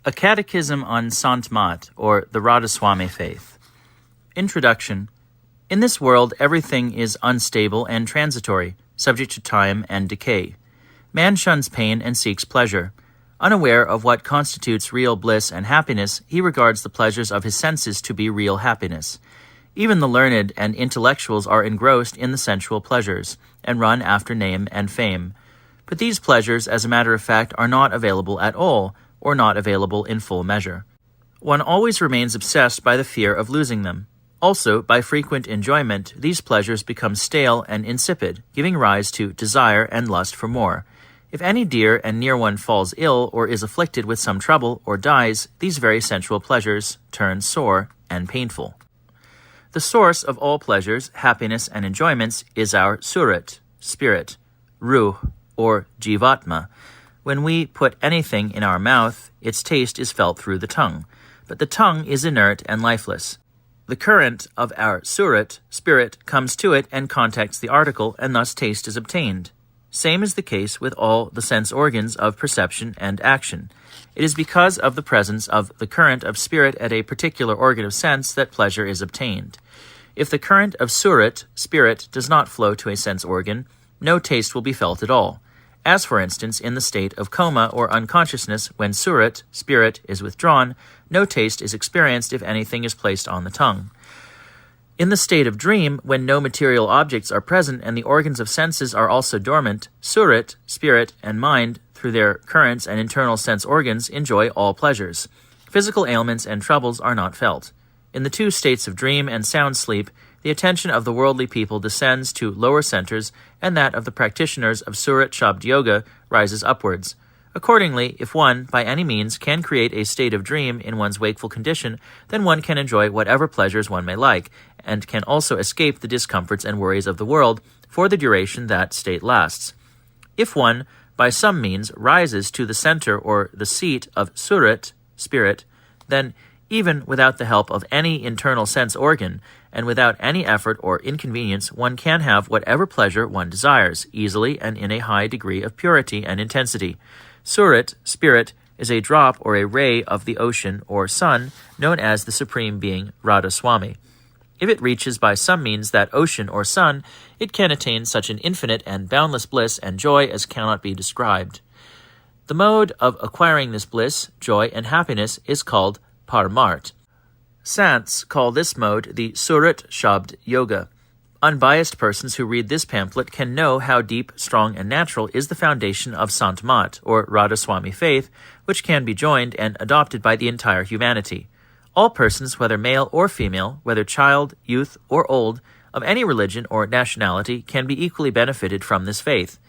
A Catechism on Sant Mat, or the Radha Soami Faith. Introduction. In this world, everything is unstable and transitory, subject to time and decay. Man shuns pain and seeks pleasure. Unaware of what constitutes real bliss and happiness, he regards the pleasures of his senses to be real happiness. Even the learned and intellectuals are engrossed in the sensual pleasures, and run after name and fame. But these pleasures, as a matter of fact, are not available at all, or not available in full measure. One always remains obsessed by the fear of losing them. Also, by frequent enjoyment, these pleasures become stale and insipid, giving rise to desire and lust for more. If any dear and near one falls ill or is afflicted with some trouble or dies, these very sensual pleasures turn sore and painful. The source of all pleasures, happiness, and enjoyments is our surat, spirit, ruh, or jivatma. When we put anything in our mouth, its taste is felt through the tongue, but the tongue is inert and lifeless. The current of our surat, spirit, comes to it and contacts the article, and thus taste is obtained. Same is the case with all the sense organs of perception and action. It is because of the presence of the current of spirit at a particular organ of sense that pleasure is obtained. If the current of surat, spirit, does not flow to a sense organ, no taste will be felt at all. As, for instance, in the state of coma or unconsciousness, when surat, spirit, is withdrawn, no taste is experienced if anything is placed on the tongue. In the state of dream, when no material objects are present and the organs of senses are also dormant, surat, spirit, and mind, through their currents and internal sense organs, enjoy all pleasures. Physical ailments and troubles are not felt. In the two states of dream and sound sleep, the attention of the worldly people descends to lower centers, and that of the practitioners of Surat Shabd Yoga rises upwards. Accordingly, if one, by any means, can create a state of dream in one's wakeful condition, then one can enjoy whatever pleasures one may like, and can also escape the discomforts and worries of the world for the duration that state lasts. If one, by some means, rises to the center or the seat of Surat, spirit, then, even without the help of any internal sense organ, and without any effort or inconvenience, one can have whatever pleasure one desires, easily and in a high degree of purity and intensity. Surat, spirit, is a drop or a ray of the ocean or sun, known as the Supreme Being, Radha Soami. If it reaches by some means that ocean or sun, it can attain such an infinite and boundless bliss and joy as cannot be described. The mode of acquiring this bliss, joy, and happiness is called Paramart. Sants call this mode the Surat Shabd Yoga. Unbiased persons who read this pamphlet can know how deep, strong, and natural is the foundation of Sant Mat, or Radha Soami faith, which can be joined and adopted by the entire humanity. All persons, whether male or female, whether child, youth, or old, of any religion or nationality, can be equally benefited from this faith.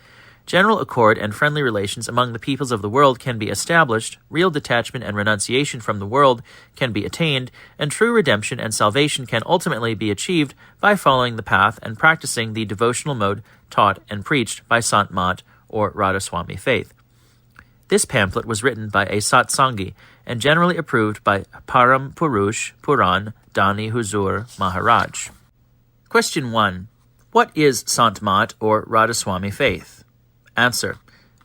General accord and friendly relations among the peoples of the world can be established, real detachment and renunciation from the world can be attained, and true redemption and salvation can ultimately be achieved by following the path and practicing the devotional mode taught and preached by Sant Mat, or Radha Soami faith. This pamphlet was written by a Satsangi and generally approved by Param Purush Puran Dani Huzur Maharaj. Question 1. What is Sant Mat, or Radha Soami faith? Answer.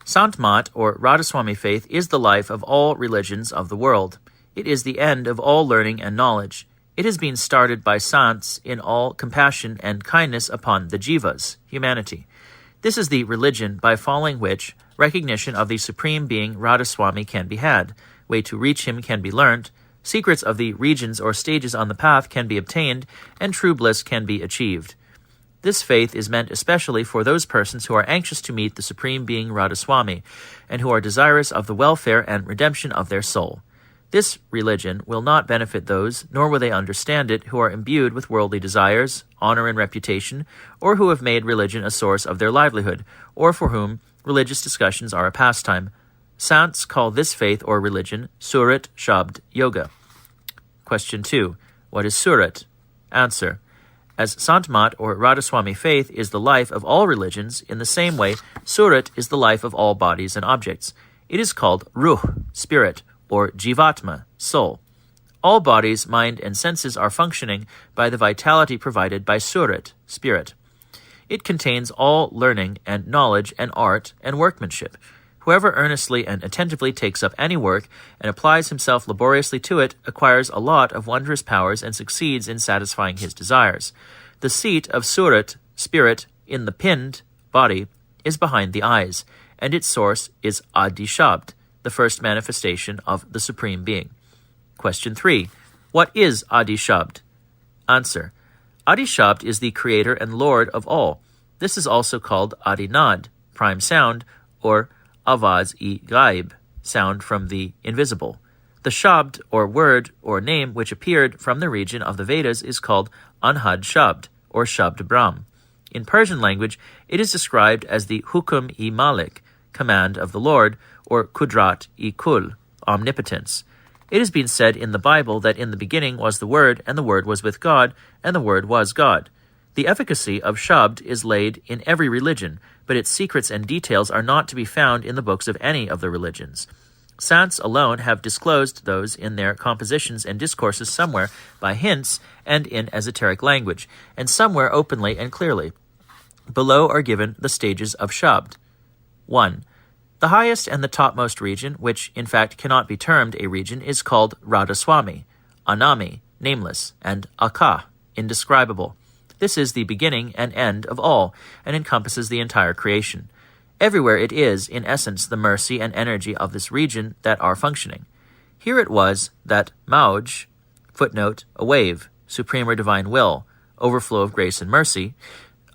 Sant Mat, or Radha Soami faith, is the life of all religions of the world. It is the end of all learning and knowledge. It has been started by Sants in all compassion and kindness upon the Jivas, humanity. This is the religion by following which recognition of the Supreme Being Radha Soami can be had, way to reach him can be learnt, secrets of the regions or stages on the path can be obtained, and true bliss can be achieved. This faith is meant especially for those persons who are anxious to meet the Supreme Being Radha Soami, and who are desirous of the welfare and redemption of their soul. This religion will not benefit those, nor will they understand it, who are imbued with worldly desires, honor and reputation, or who have made religion a source of their livelihood, or for whom religious discussions are a pastime. Sants call this faith or religion Surat Shabd Yoga. Question 2. What is Surat? Answer. As Sant Mat, or Radha Soami faith, is the life of all religions, in the same way, Surat is the life of all bodies and objects. It is called Ruh, spirit, or Jivatma, soul. All bodies, mind, and senses are functioning by the vitality provided by Surat, spirit. It contains all learning and knowledge and art and workmanship. Whoever earnestly and attentively takes up any work and applies himself laboriously to it acquires a lot of wondrous powers and succeeds in satisfying his desires. The seat of Surat, spirit, in the pind, body, is behind the eyes, and its source is Adi Shabd, the first manifestation of the Supreme Being. Question 3. What is Adi Shabd? Answer. Adi Shabd is the creator and lord of all. This is also called Adi Nad, prime sound, or Avaz-i-Ghaib, sound from the invisible. The Shabd, or word, or name which appeared from the region of the Vedas is called Anhad Shabd, or Shabd Brahm. In Persian language, it is described as the Hukum-i-Malik, command of the Lord, or Kudrat-i-Kul, omnipotence. It has been said in the Bible that in the beginning was the Word, and the Word was with God, and the Word was God. The efficacy of Shabd is laid in every religion, but its secrets and details are not to be found in the books of any of the religions. Saints alone have disclosed those in their compositions and discourses somewhere by hints and in esoteric language, and somewhere openly and clearly. Below are given the stages of Shabd. 1. The highest and the topmost region, which in fact cannot be termed a region, is called Radha Soami, Anami, nameless, and Aka, indescribable. This is the beginning and end of all, and encompasses the entire creation. Everywhere it is, in essence, the mercy and energy of this region that are functioning. Here it was that Mauj, footnote, a wave, supreme or divine will, overflow of grace and mercy,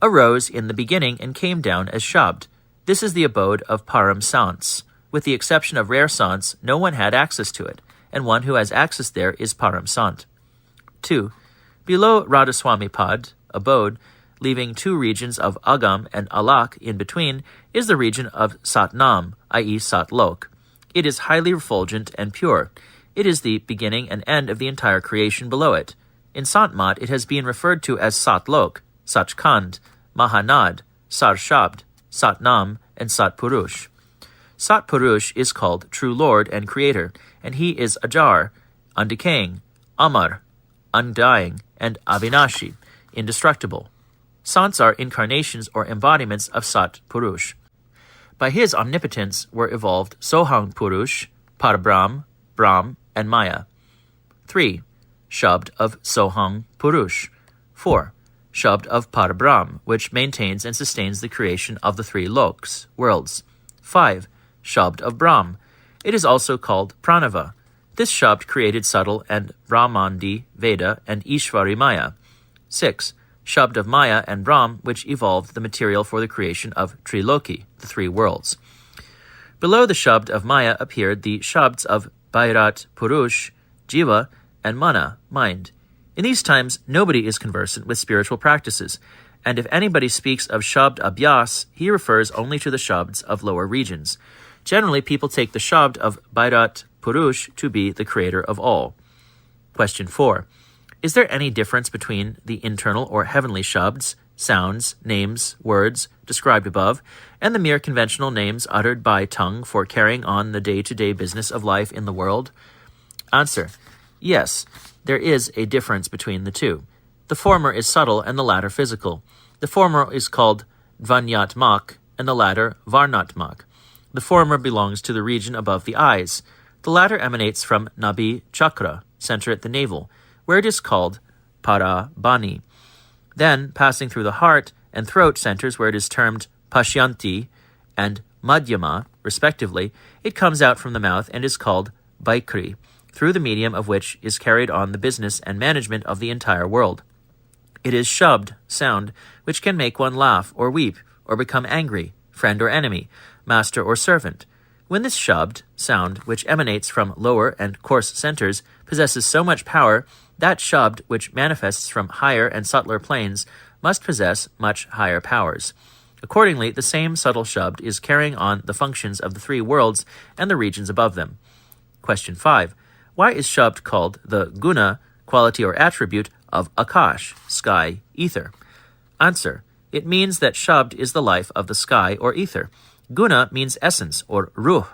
arose in the beginning and came down as Shabd. This is the abode of Param Sants. With the exception of rare Sants, no one had access to it, and one who has access there is Param Sant. 2. Below Radhasoami Pad, abode, leaving two regions of Agam and Alak in between, is the region of Satnam, i.e. Satlok. It is highly refulgent and pure. It is the beginning and end of the entire creation below it. In Sant Mat, it has been referred to as Satlok, Sachkhand, Mahanad, Sar Shabd, Satnam, and Satpurush. Satpurush is called True Lord and Creator, and he is Ajar, undecaying, Amar, undying, and Avinashi, indestructible. Sants are incarnations or embodiments of Sat Purush. By his omnipotence were evolved Sohang Purush, Parabrahm, Brahm, and Maya. 3. Shabd of Sohang Purush. 4. Shabd of Parabrahm, which maintains and sustains the creation of the three loks, worlds. 5. Shabd of Brahm. It is also called Pranava. This Shabd created subtle and Brahmandi, Veda, and Ishvari Maya. 6. Shabd of Maya and Brahm, which evolved the material for the creation of Triloki, the three worlds. Below the Shabd of Maya appeared the Shabds of Bhairat Purush, Jiva, and Mana, mind. In these times, nobody is conversant with spiritual practices, and if anybody speaks of Shabd Abhyas, he refers only to the Shabds of lower regions. Generally, people take the Shabd of Bhairat Purush to be the creator of all. Question 4. Is there any difference between the internal or heavenly Shabds, sounds, names, words, described above, and the mere conventional names uttered by tongue for carrying on the day-to-day business of life in the world? Answer. Yes, there is a difference between the two. The former is subtle and the latter physical. The former is called Dvanyatmak and the latter Varnatmak. The former belongs to the region above the eyes. The latter emanates from Nabi Chakra, center at the navel, where it is called Parabani. Then, passing through the heart and throat centers where it is termed Pashyanti and Madhyama, respectively, it comes out from the mouth and is called Vaikri, through the medium of which is carried on the business and management of the entire world. It is Shabd, sound, which can make one laugh or weep, or become angry, friend or enemy, master or servant. When this Shabd, sound, which emanates from lower and coarse centers, possesses so much power, that Shabd, which manifests from higher and subtler planes, must possess much higher powers. Accordingly, the same subtle Shabd is carrying on the functions of the three worlds and the regions above them. Question 5. Why is Shabd called the guna, quality or attribute, of Akash, sky, ether? Answer. It means that Shabd is the life of the sky or ether. Guna means essence or ruh,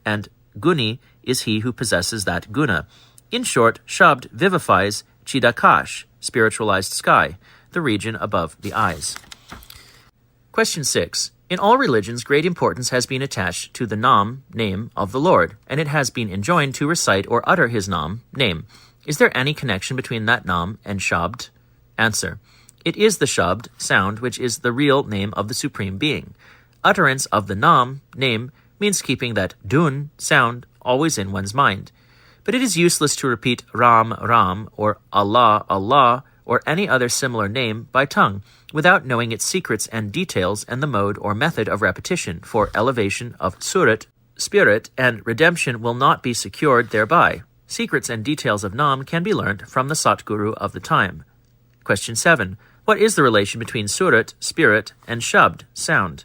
and guni is he who possesses that guna. In short, Shabd vivifies Chidakash, spiritualized sky, the region above the eyes. Question 6. In all religions, great importance has been attached to the Nam, name, of the Lord, and it has been enjoined to recite or utter his Nam, name. Is there any connection between that Nam and Shabd? Answer. It is the Shabd, sound, which is the real name of the Supreme Being. Utterance of the Nam, name, means keeping that Dun, sound, always in one's mind. But it is useless to repeat Ram, Ram, or Allah, Allah, or any other similar name by tongue, without knowing its secrets and details and the mode or method of repetition, for elevation of Surat, spirit, and redemption will not be secured thereby. Secrets and details of Nam can be learnt from the Satguru of the time. Question 7. What is the relation between Surat, spirit, and Shabd, sound?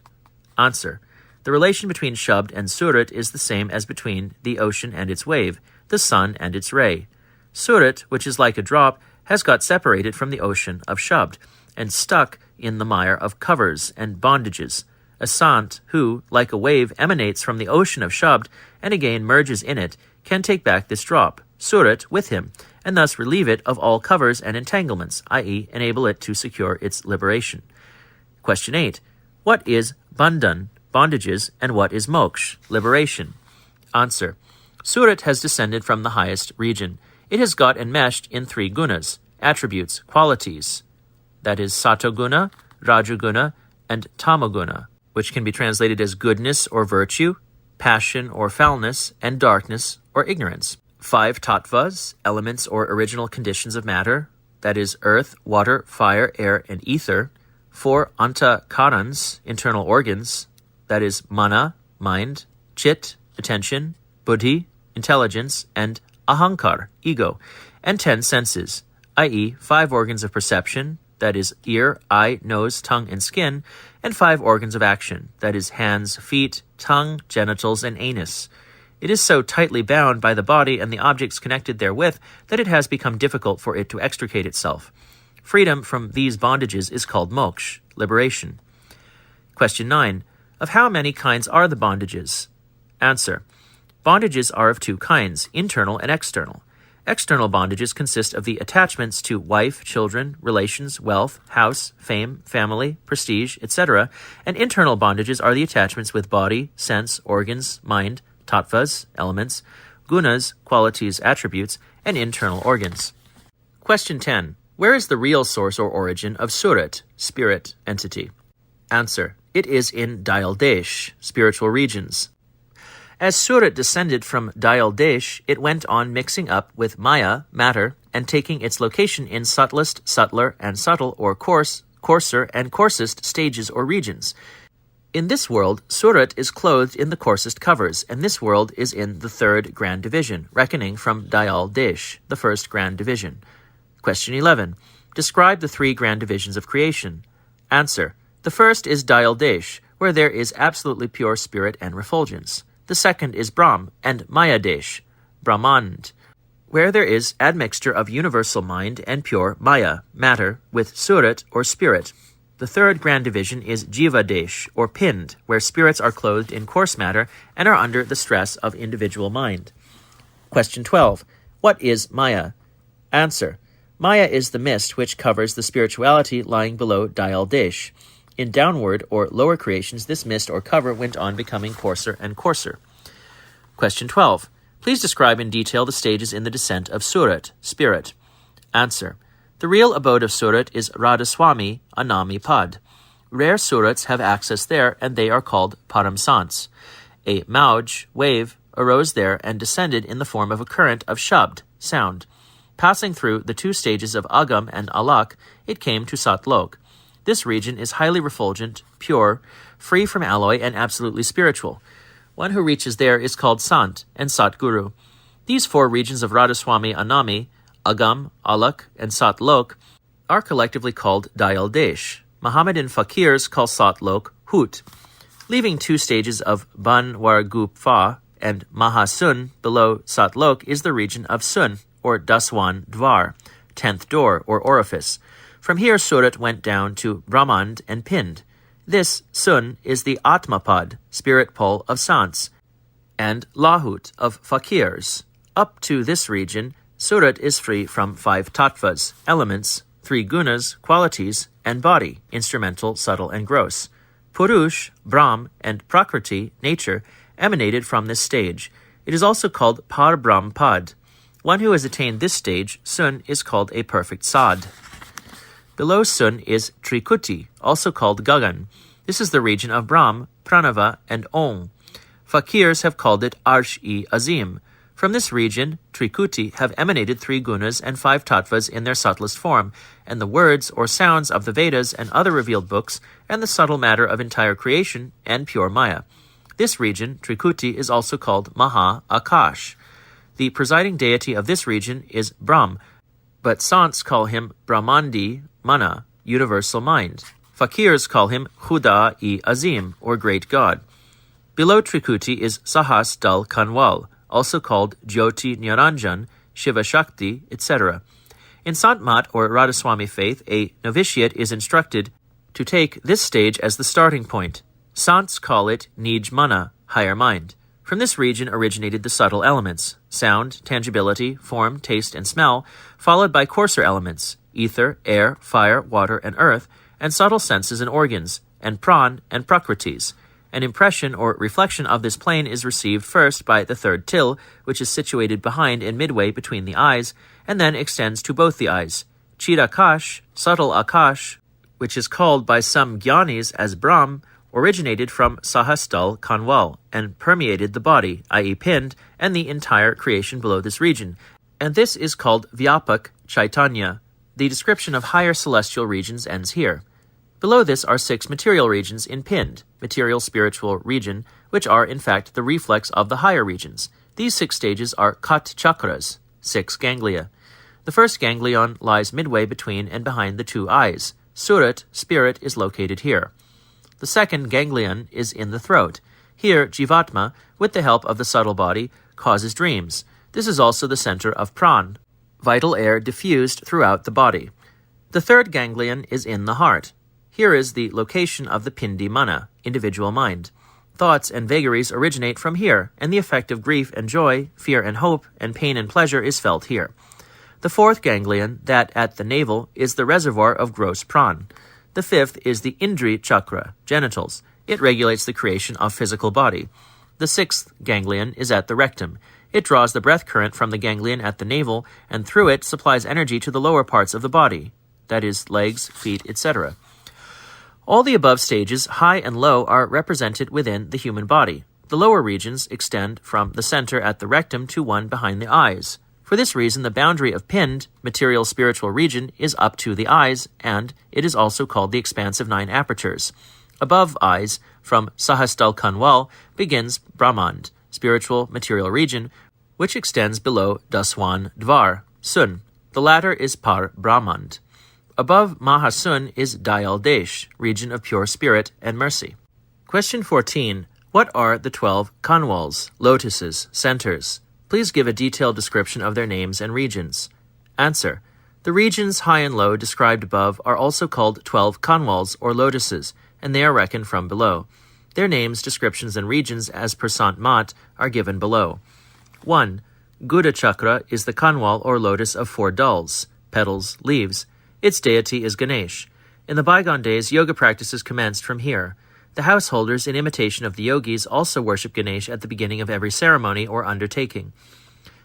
Answer. The relation between Shabd and Surat is the same as between the ocean and its wave, the sun and its ray. Surat, which is like a drop, has got separated from the ocean of Shabd, and stuck in the mire of covers and bondages. A sant, who, like a wave, emanates from the ocean of Shabd, and again merges in it, can take back this drop, Surat, with him, and thus relieve it of all covers and entanglements, i.e., enable it to secure its liberation. Question 8. What is bandhan, bondages, and what is moksha, liberation? Answer. Surat has descended from the highest region. It has got enmeshed in 3 gunas, attributes, qualities, that is Satoguna, Rajaguna, and Tamoguna, which can be translated as goodness or virtue, passion or foulness, and darkness or ignorance. 5 tattvas, elements or original conditions of matter, that is earth, water, fire, air, and ether. 4 antakarans, internal organs, that is mana, mind, chit, attention, buddhi, intelligence, and ahankar, ego, and 10 senses, i.e., 5 organs of perception, that is ear, eye, nose, tongue, and skin, and 5 organs of action, that is hands, feet, tongue, genitals, and anus. It is so tightly bound by the body and the objects connected therewith that it has become difficult for it to extricate itself. Freedom from these bondages is called moksha, liberation. Question 9. Of how many kinds are the bondages? Answer. Bondages are of 2 kinds, internal and external. External bondages consist of the attachments to wife, children, relations, wealth, house, fame, family, prestige, etc., and internal bondages are the attachments with body, sense, organs, mind, tattvas, elements, gunas, qualities, attributes, and internal organs. Question 10. Where is the real source or origin of Surat, spirit, entity? Answer. It is in Dayalbagh, spiritual regions. As Surat descended from Dayalbagh, it went on mixing up with Maya, matter, and taking its location in subtlest, subtler, and subtle or coarse, coarser, and coarsest stages or regions. In this world, Surat is clothed in the coarsest covers, and this world is in the 3rd grand division, reckoning from Dayalbagh, the 1st grand division. Question 11. Describe the 3 grand divisions of creation. Answer. The first is Dayalbagh, where there is absolutely pure spirit and refulgence. The second is Brahm and Mayadesh, Brahmand, where there is admixture of universal mind and pure Maya, matter, with Surat or spirit. The 3rd grand division is Jivadesh, or pinned, where spirits are clothed in coarse matter and are under the stress of individual mind. Question 12. What is Maya? Answer. Maya is the mist which covers the spirituality lying below Dayalbagh. In downward or lower creations, this mist or cover went on becoming coarser and coarser. Question 12. Please describe in detail the stages in the descent of Surat, spirit. Answer. The real abode of Surat is Radhasoami Anami Pad. Rare Surats have access there, and they are called Paramsants. A Mauj, wave, arose there and descended in the form of a current of Shabd, sound. Passing through the 2 stages of Agam and Alak, it came to Satlok. This region is highly refulgent, pure, free from alloy, and absolutely spiritual. One who reaches there is called Sant and Satguru. These 4 regions of Radhasoami Anami, Agam, Alak, and Satlok, are collectively called Dayalbagh. Mohammedan fakirs call Satlok Hut. Leaving 2 stages of Banwargupfa and Mahasun below Satlok is the region of Sun, or Daswan Dwar, 10th door, or orifice. From here, Surat went down to Brahmand and Pind. This, Sun, is the Atmapad, spirit pole of Sants, and Lahut of Fakirs. Up to this region, Surat is free from 5 tattvas, elements, 3 gunas, qualities, and body, instrumental, subtle, and gross. Purush, Brahm, and Prakriti, nature, emanated from this stage. It is also called Par Brahm Pad. One who has attained this stage, Sun, is called a perfect Sad. Below Sun is Trikuti, also called Gagan. This is the region of Brahm, Pranava, and Om. Fakirs have called it Arsh-i-Azim. From this region, Trikuti, have emanated 3 gunas and 5 tattvas in their subtlest form, and the words or sounds of the Vedas and other revealed books, and the subtle matter of entire creation, and pure Maya. This region, Trikuti, is also called Maha Akash. The presiding deity of this region is Brahm, but Sants call him Brahmandi Mana, universal mind. Fakirs call him Khuda-i-Azim, or great God. Below Trikuti is Sahas Dal Kanwal, also called Jyoti Niranjan, Shiva Shakti, etc. In Sant Mat or Radhasoami faith, a novitiate is instructed to take this stage as the starting point. Sants call it Nij Mana, higher mind. From this region originated the subtle elements, sound, tangibility, form, taste, and smell, followed by coarser elements, ether, air, fire, water, and earth, and subtle senses and organs, and pran and prakritis. An impression or reflection of this plane is received first by the third till, which is situated behind and midway between the eyes, and then extends to both the eyes. Chirakash, subtle Akash, which is called by some Gyanis as Brahm, originated from Sahastal Kanwal and permeated the body, i.e. pinned, and the entire creation below this region, and this is called Vyapak Chaitanya. The description of higher celestial regions ends here. Below this are 6 material regions in pinned, material spiritual region, which are in fact the reflex of the higher regions. These 6 stages are Kat Chakras, 6 ganglia. The first ganglion lies midway between and behind the 2 eyes. Surat, spirit, is located here. The second ganglion is in the throat. Here, Jivatma, with the help of the subtle body, causes dreams. This is also the center of pran, vital air diffused throughout the body. The third ganglion is in the heart. Here is the location of the Pindi Mana, individual mind. Thoughts and vagaries originate from here, and the effect of grief and joy, fear and hope, and pain and pleasure is felt here. The fourth ganglion, that at the navel, is the reservoir of gross pran. The fifth is the Indri Chakra, genitals. It regulates the creation of physical body. The sixth ganglion is at the rectum. It draws the breath current from the ganglion at the navel, and through it supplies energy to the lower parts of the body, that is, legs, feet, etc. All the above stages, high and low, are represented within the human body. The lower regions extend from the center at the rectum to one behind the eyes. For this reason, the boundary of pinned, material spiritual region is up to the eyes, and it is also called the expanse of 9 apertures. Above eyes, from Sahastal Kanwal, begins Brahmand, spiritual material region, which extends below Daswan Dvar, Sun. The latter is Par Brahmand. Above Mahasun is Dayalbagh, region of pure spirit and mercy. Question 14. What are the 12 Kanwals, lotuses, centers? Please give a detailed description of their names and regions. Answer. The regions high and low described above are also called 12 Kanwals or lotuses, and they are reckoned from below. Their names, descriptions, and regions as per Sant Mat are given below. 1. Guda Chakra is the Kanwal or lotus of 4 dulls, petals, leaves. Its deity is Ganesh. In the bygone days, yoga practices commenced from here. The householders, in imitation of the yogis, also worship Ganesh at the beginning of every ceremony or undertaking.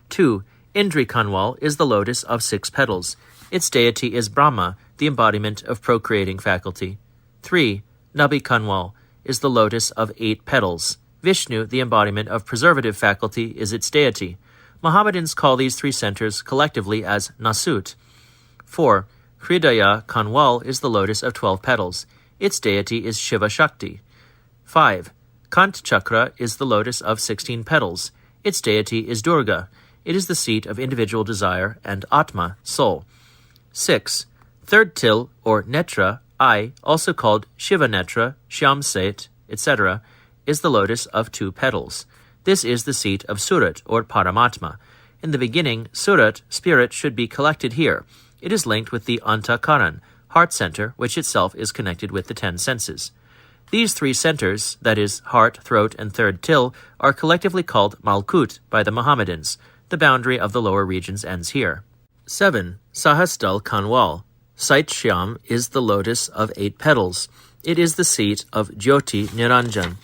2. Indri Kanwal is the lotus of 6 petals. Its deity is Brahma, the embodiment of procreating faculty. 3. Nabi Kanwal is the lotus of 8 petals. Vishnu, the embodiment of preservative faculty, is its deity. Mohammedans call these 3 centers collectively as Nasut. 4. Hridaya Kanwal is the lotus of 12 petals. Its deity is Shiva Shakti. 5. Kant Chakra is the lotus of 16 petals. Its deity is Durga. It is the seat of individual desire and Atma, soul. 6. Third till, or Netra, eye, also called Shiva Netra, Shyamset, etc., is the lotus of 2 petals. This is the seat of Surat, or Paramatma. In the beginning, Surat, spirit, should be collected here. It is linked with the Antakaran, heart center, which itself is connected with the 10 senses. These 3 centers, that is, heart, throat, and third till, are collectively called Malkut by the Mohammedans. The boundary of the lower regions ends here. 7. Sahastal Kanwal. Sait Shyam is the lotus of 8 petals. It is the seat of Jyoti Niranjan.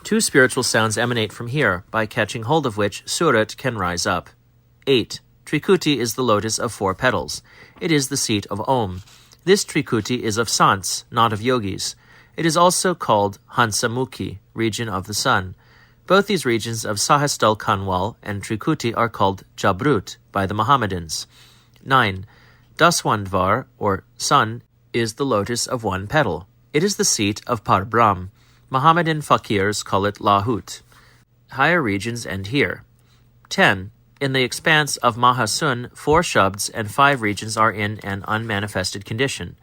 2 spiritual sounds emanate from here, by catching hold of which Surat can rise up. 8. Trikuti is the lotus of 4 petals. It is the seat of Om. This Trikuti is of Sants, not of yogis. It is also called Hansamukhi, region of the sun. Both these regions of Sahastal Kanwal and Trikuti are called Jabrut by the Mohammedans. 9. Daswandvar, or sun, is the lotus of 1 petal. It is the seat of Parbrahm. Mohammedan fakirs call it Lahut. Higher regions end here. 10. In the expanse of Mahasun, 4 shabds and 5 regions are in an unmanifested condition.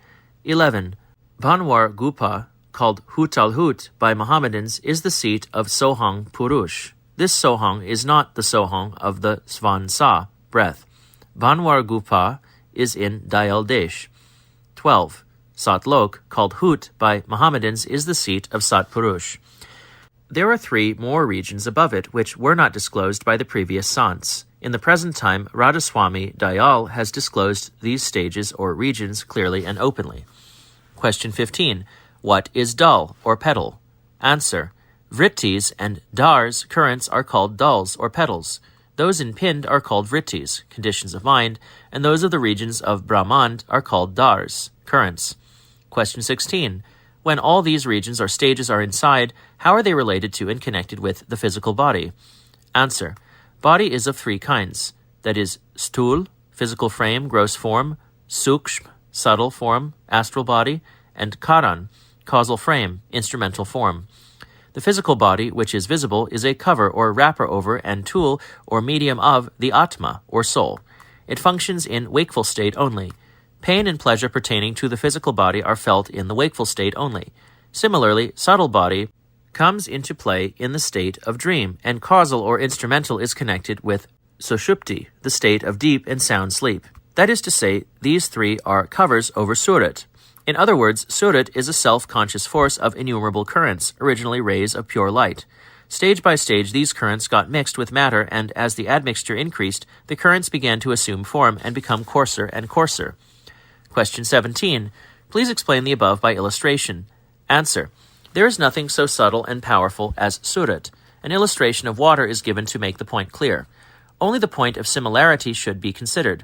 11. Banwar Gupa, called Hutalhut by Mohammedans, is the seat of Sohang Purush. This Sohang is not the Sohang of the Svansa, breath. Banwar Gupa is in Dayalbagh. 12. Satlok, called Hut by Mohammedans, is the seat of Satpurush. There are 3 more regions above it which were not disclosed by the previous Sants. In the present time, Radhasoami Dayal has disclosed these stages or regions clearly and openly. Question 15. What is dal, or petal? Answer. Vrittis and dars, currents, are called dals, or petals. Those in Pind are called vrittis, conditions of mind, and those of the regions of Brahmand are called dars, currents. Question 16. When all these regions or stages are inside, how are they related to and connected with the physical body? Answer. Body is of 3 kinds, that is, stul, physical frame, gross form, sukshma, subtle form, astral body, and karan, causal frame, instrumental form. The physical body, which is visible, is a cover or wrapper over and tool or medium of the Atma, or soul. It functions in wakeful state only. Pain and pleasure pertaining to the physical body are felt in the wakeful state only. Similarly, subtle body comes into play in the state of dream, and causal or instrumental is connected with sushupti, the state of deep and sound sleep. That is to say, these 3 are covers over surat. In other words, surat is a self-conscious force of innumerable currents, originally rays of pure light. Stage by stage, these currents got mixed with matter, and as the admixture increased, the currents began to assume form and become coarser and coarser. Question 17. Please explain the above by illustration. Answer. There is nothing so subtle and powerful as surat. An illustration of water is given to make the point clear. Only the point of similarity should be considered.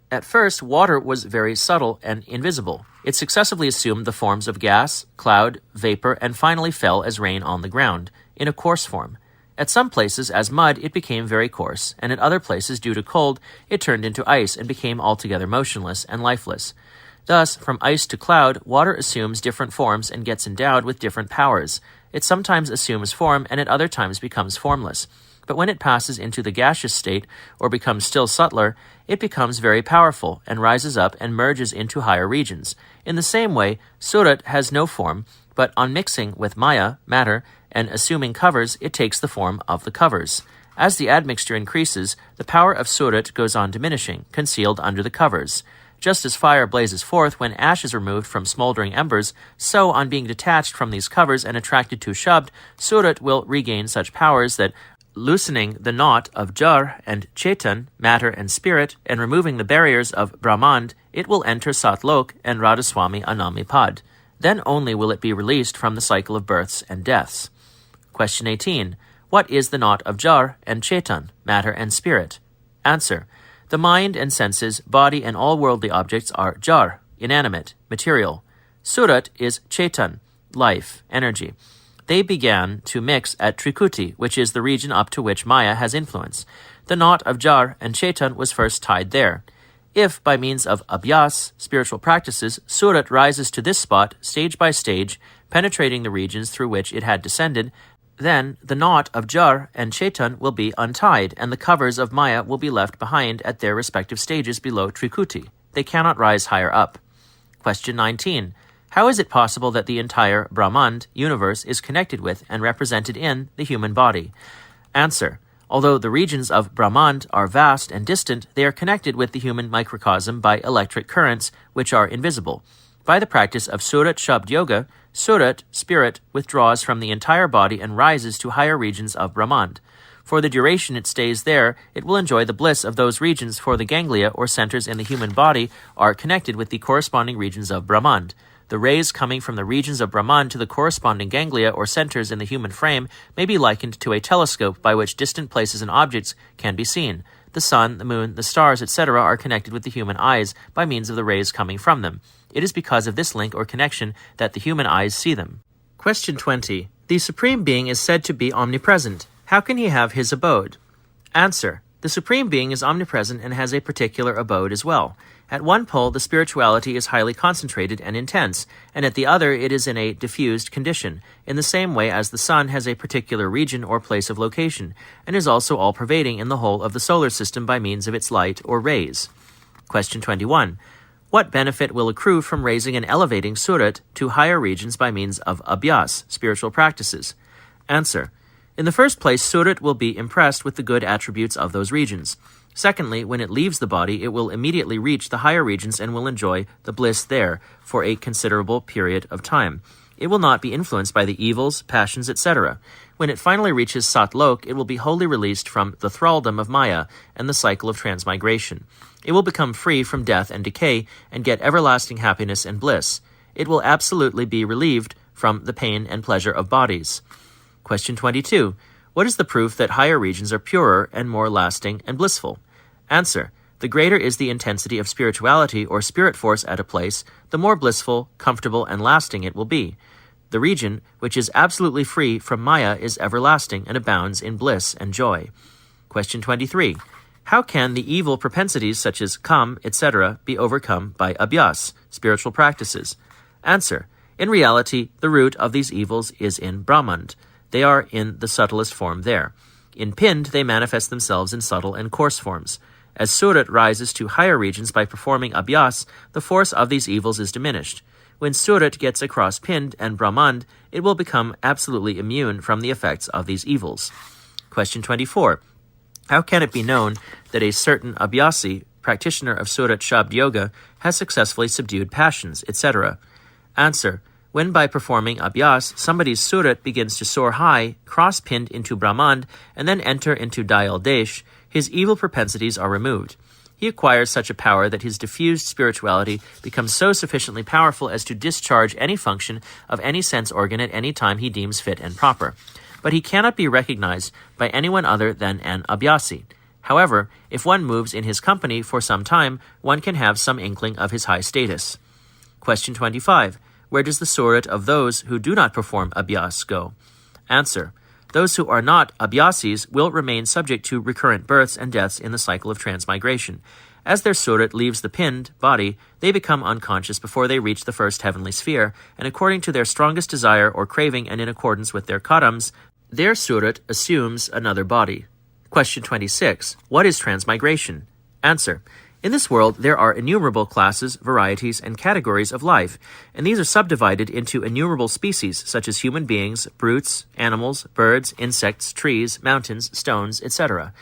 At first, water was very subtle and invisible. It successively assumed the forms of gas, cloud, vapor, and finally fell as rain on the ground, in a coarse form. At some places, as mud, it became very coarse, and at other places, due to cold, it turned into ice and became altogether motionless and lifeless. Thus, from ice to cloud, water assumes different forms and gets endowed with different powers. It sometimes assumes form and at other times becomes formless. But when it passes into the gaseous state, or becomes still subtler, it becomes very powerful and rises up and merges into higher regions. In the same way, surat has no form, but on mixing with maya, matter, and assuming covers, it takes the form of the covers. As the admixture increases, the power of surat goes on diminishing, concealed under the covers. Just as fire blazes forth when ash is removed from smoldering embers, so on being detached from these covers and attracted to shabd, surat will regain such powers that, loosening the knot of jar and chetan, matter and spirit, and removing the barriers of Brahmand, it will enter Satlok and Radhasoami Anamipad. Then only will it be released from the cycle of births and deaths. Question 18. What is the knot of jar and chetan, matter and spirit? Answer. The mind and senses, body, and all worldly objects are jar, inanimate, material. Surat is chetan, life, energy. They began to mix at Trikuti, which is the region up to which Maya has influence. The knot of jar and chetan was first tied there. If, by means of abhyas, spiritual practices, surat rises to this spot, stage by stage, penetrating the regions through which it had descended, then the knot of jar and chetan will be untied, and the covers of Maya will be left behind at their respective stages below Trikuti. They cannot rise higher up. Question 19. How is it possible that the entire Brahmand universe is connected with and represented in the human body? Answer. Although the regions of Brahmand are vast and distant, they are connected with the human microcosm by electric currents, which are invisible. By the practice of Surat Shabd Yoga, Surat, spirit, withdraws from the entire body and rises to higher regions of Brahmand. For the duration it stays there, it will enjoy the bliss of those regions, for the ganglia or centers in the human body are connected with the corresponding regions of Brahmand. The rays coming from the regions of Brahman to the corresponding ganglia or centers in the human frame may be likened to a telescope by which distant places and objects can be seen. The sun, the moon, the stars, etc. are connected with the human eyes by means of the rays coming from them. It is because of this link or connection that the human eyes see them. Question 20. The Supreme Being is said to be omnipresent. How can he have his abode? Answer. The Supreme Being is omnipresent and has a particular abode as well. At one pole, the spirituality is highly concentrated and intense, and at the other it is in a diffused condition, in the same way as the sun has a particular region or place of location, and is also all-pervading in the whole of the solar system by means of its light or rays. Question 21. What benefit will accrue from raising and elevating Surat to higher regions by means of abhyas, spiritual practices? Answer. In the first place, Surat will be impressed with the good attributes of those regions. Secondly, when it leaves the body, it will immediately reach the higher regions and will enjoy the bliss there for a considerable period of time. It will not be influenced by the evils, passions, etc. When it finally reaches Satlok, it will be wholly released from the thraldom of Maya and the cycle of transmigration. It will become free from death and decay and get everlasting happiness and bliss. It will absolutely be relieved from the pain and pleasure of bodies. Question 22. What is the proof that higher regions are purer and more lasting and blissful? Answer. The greater is the intensity of spirituality or spirit force at a place, the more blissful, comfortable, and lasting it will be. The region, which is absolutely free from Maya, is everlasting and abounds in bliss and joy. Question 23. How can the evil propensities such as kam, etc. be overcome by abhyas, spiritual practices? Answer. In reality, the root of these evils is in Brahman. They are in the subtlest form there. In Pind, they manifest themselves in subtle and coarse forms. As Surat rises to higher regions by performing abhyas, the force of these evils is diminished. When Surat gets across Pind and Brahman, it will become absolutely immune from the effects of these evils. Question 24. How can it be known that a certain abhyasi, practitioner of Surat Shabd Yoga, has successfully subdued passions, etc.? Answer. When by performing abhyas, somebody's Surat begins to soar high, cross Pind into Brahman, and then enter into Dayalbagh, his evil propensities are removed. He acquires such a power that his diffused spirituality becomes so sufficiently powerful as to discharge any function of any sense organ at any time he deems fit and proper. But he cannot be recognized by anyone other than an abhyasi. However, if one moves in his company for some time, one can have some inkling of his high status. Question 25. Where does the Surat of those who do not perform abhyas go? Answer. Those who are not abhyasis will remain subject to recurrent births and deaths in the cycle of transmigration. As their Surat leaves the Pind, body, they become unconscious before they reach the first heavenly sphere, and according to their strongest desire or craving and in accordance with their karams, their Surat assumes another body. Question 26. What is transmigration? Answer. In this world, there are innumerable classes, varieties, and categories of life, and these are subdivided into innumerable species, such as human beings, brutes, animals, birds, insects, trees, mountains, stones, etc.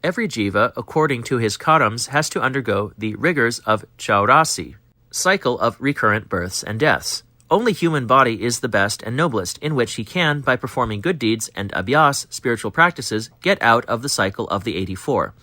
Every jiva, according to his karams, has to undergo the rigors of chaurasi, cycle of recurrent births and deaths. Only human body is the best and noblest, in which he can, by performing good deeds and abhyas, spiritual practices, get out of the cycle of the 84.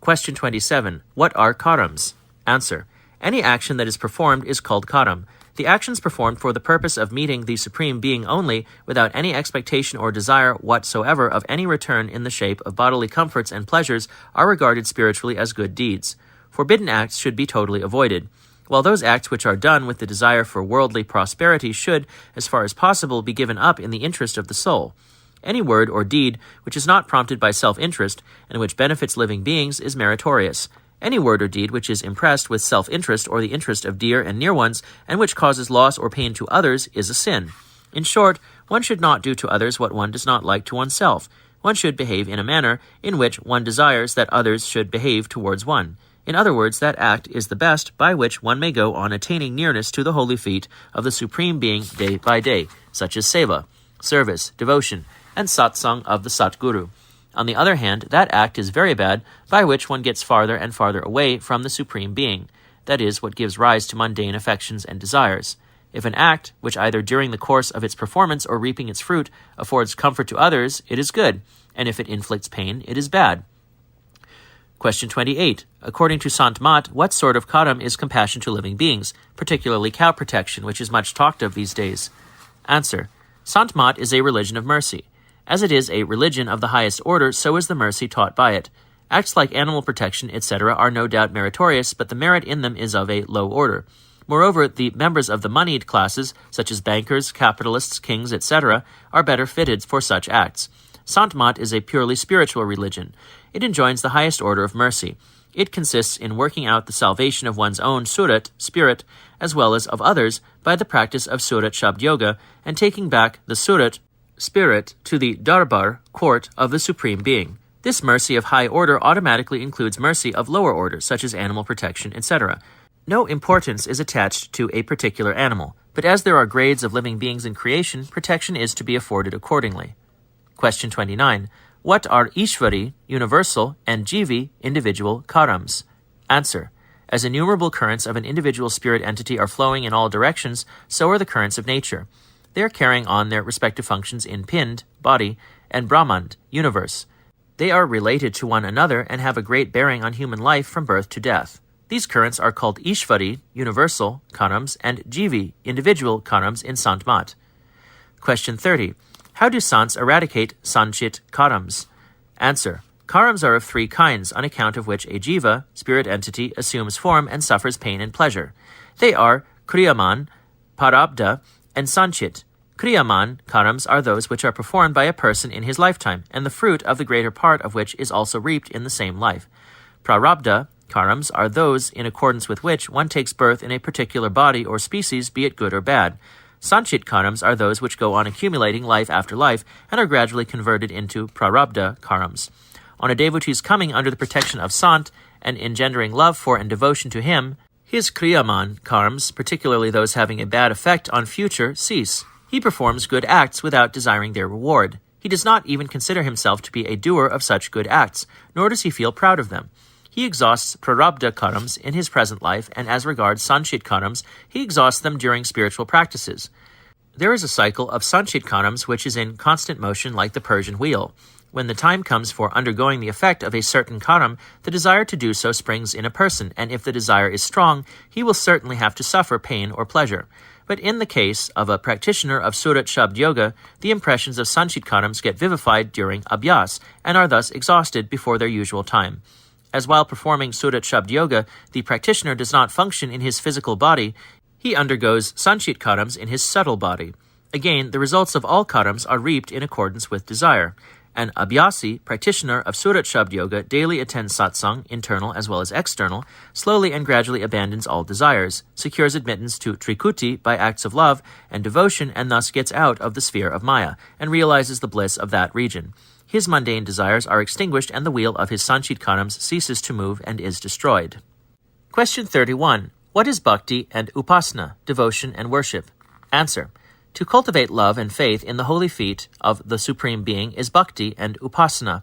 Question 27. What are karams? Answer. Any action that is performed is called karam. The actions performed for the purpose of meeting the Supreme Being only, without any expectation or desire whatsoever of any return in the shape of bodily comforts and pleasures, are regarded spiritually as good deeds. Forbidden acts should be totally avoided, while those acts which are done with the desire for worldly prosperity should, as far as possible, be given up in the interest of the soul. Any word or deed which is not prompted by self-interest and which benefits living beings is meritorious. Any word or deed which is impressed with self-interest or the interest of dear and near ones and which causes loss or pain to others is a sin. In short, one should not do to others what one does not like to oneself. One should behave in a manner in which one desires that others should behave towards one. In other words, that act is the best by which one may go on attaining nearness to the holy feet of the Supreme Being day by day, such as seva, service, devotion, and satsang of the Satguru. On the other hand, that act is very bad, by which one gets farther and farther away from the Supreme Being. That is, what gives rise to mundane affections and desires. If an act, which either during the course of its performance or reaping its fruit, affords comfort to others, it is good, and if it inflicts pain, it is bad. Question 28. According to Sant Mat, what sort of karam is compassion to living beings, particularly cow protection, which is much talked of these days? Answer. Sant Mat is a religion of mercy. As it is a religion of the highest order, so is the mercy taught by it. Acts like animal protection, etc., are no doubt meritorious, but the merit in them is of a low order. Moreover, the members of the moneyed classes, such as bankers, capitalists, kings, etc., are better fitted for such acts. Sant Mat is a purely spiritual religion. It enjoins the highest order of mercy. It consists in working out the salvation of one's own surat, spirit, as well as of others, by the practice of Surat Shabd Yoga, and taking back the surat, spirit, to the darbar, court, of the Supreme Being. This mercy of high order automatically includes mercy of lower order, such as animal protection, etc. No importance is attached to a particular animal, but as there are grades of living beings in creation, protection is to be afforded accordingly. Question 29. What are Ishvari, universal, and Jivi, individual, karams? Answer. As innumerable currents of an individual spirit entity are flowing in all directions, so are the currents of nature. They are carrying on their respective functions in Pind, body, and Brahmand, universe. They are related to one another and have a great bearing on human life from birth to death. These currents are called Ishvari, universal, karams, and Jivi, individual, karams in Sant Mat. Question 30. How do Sants eradicate Sanchit karams? Answer. Karams are of three kinds, on account of which a jiva, spirit entity, assumes form and suffers pain and pleasure. They are Kriyaman, Parabda, and Sanchit. Kriyaman karams are those which are performed by a person in his lifetime, and the fruit of the greater part of which is also reaped in the same life. Prarabdha karams are those in accordance with which one takes birth in a particular body or species, be it good or bad. Sanchit karams are those which go on accumulating life after life and are gradually converted into prarabdha karams. On a devotee's coming under the protection of Sant and engendering love for and devotion to him, his kriyaman karams, particularly those having a bad effect on future, cease. He performs good acts without desiring their reward. He does not even consider himself to be a doer of such good acts, nor does he feel proud of them. He exhausts prarabdha karams in his present life, and as regards sanchit karams, he exhausts them during spiritual practices. There is a cycle of sanchit karams which is in constant motion like the Persian wheel. When the time comes for undergoing the effect of a certain karam, the desire to do so springs in a person, and if the desire is strong, he will certainly have to suffer pain or pleasure. But in the case of a practitioner of Surat Shabd Yoga, the impressions of sanchit karams get vivified during abhyas, and are thus exhausted before their usual time. As while performing Surat Shabd Yoga, the practitioner does not function in his physical body, he undergoes sanchit karams in his subtle body. Again, the results of all karams are reaped in accordance with desire. An abhyasi, practitioner of Surat Shabd Yoga, daily attends satsang, internal as well as external, slowly and gradually abandons all desires, secures admittance to trikuti by acts of love and devotion, and thus gets out of the sphere of Maya, and realizes the bliss of that region. His mundane desires are extinguished, and the wheel of his sanchit karams ceases to move and is destroyed. Question 31. What is bhakti and upasana, devotion and worship? Answer. To cultivate love and faith in the holy feet of the Supreme Being is bhakti and upasana,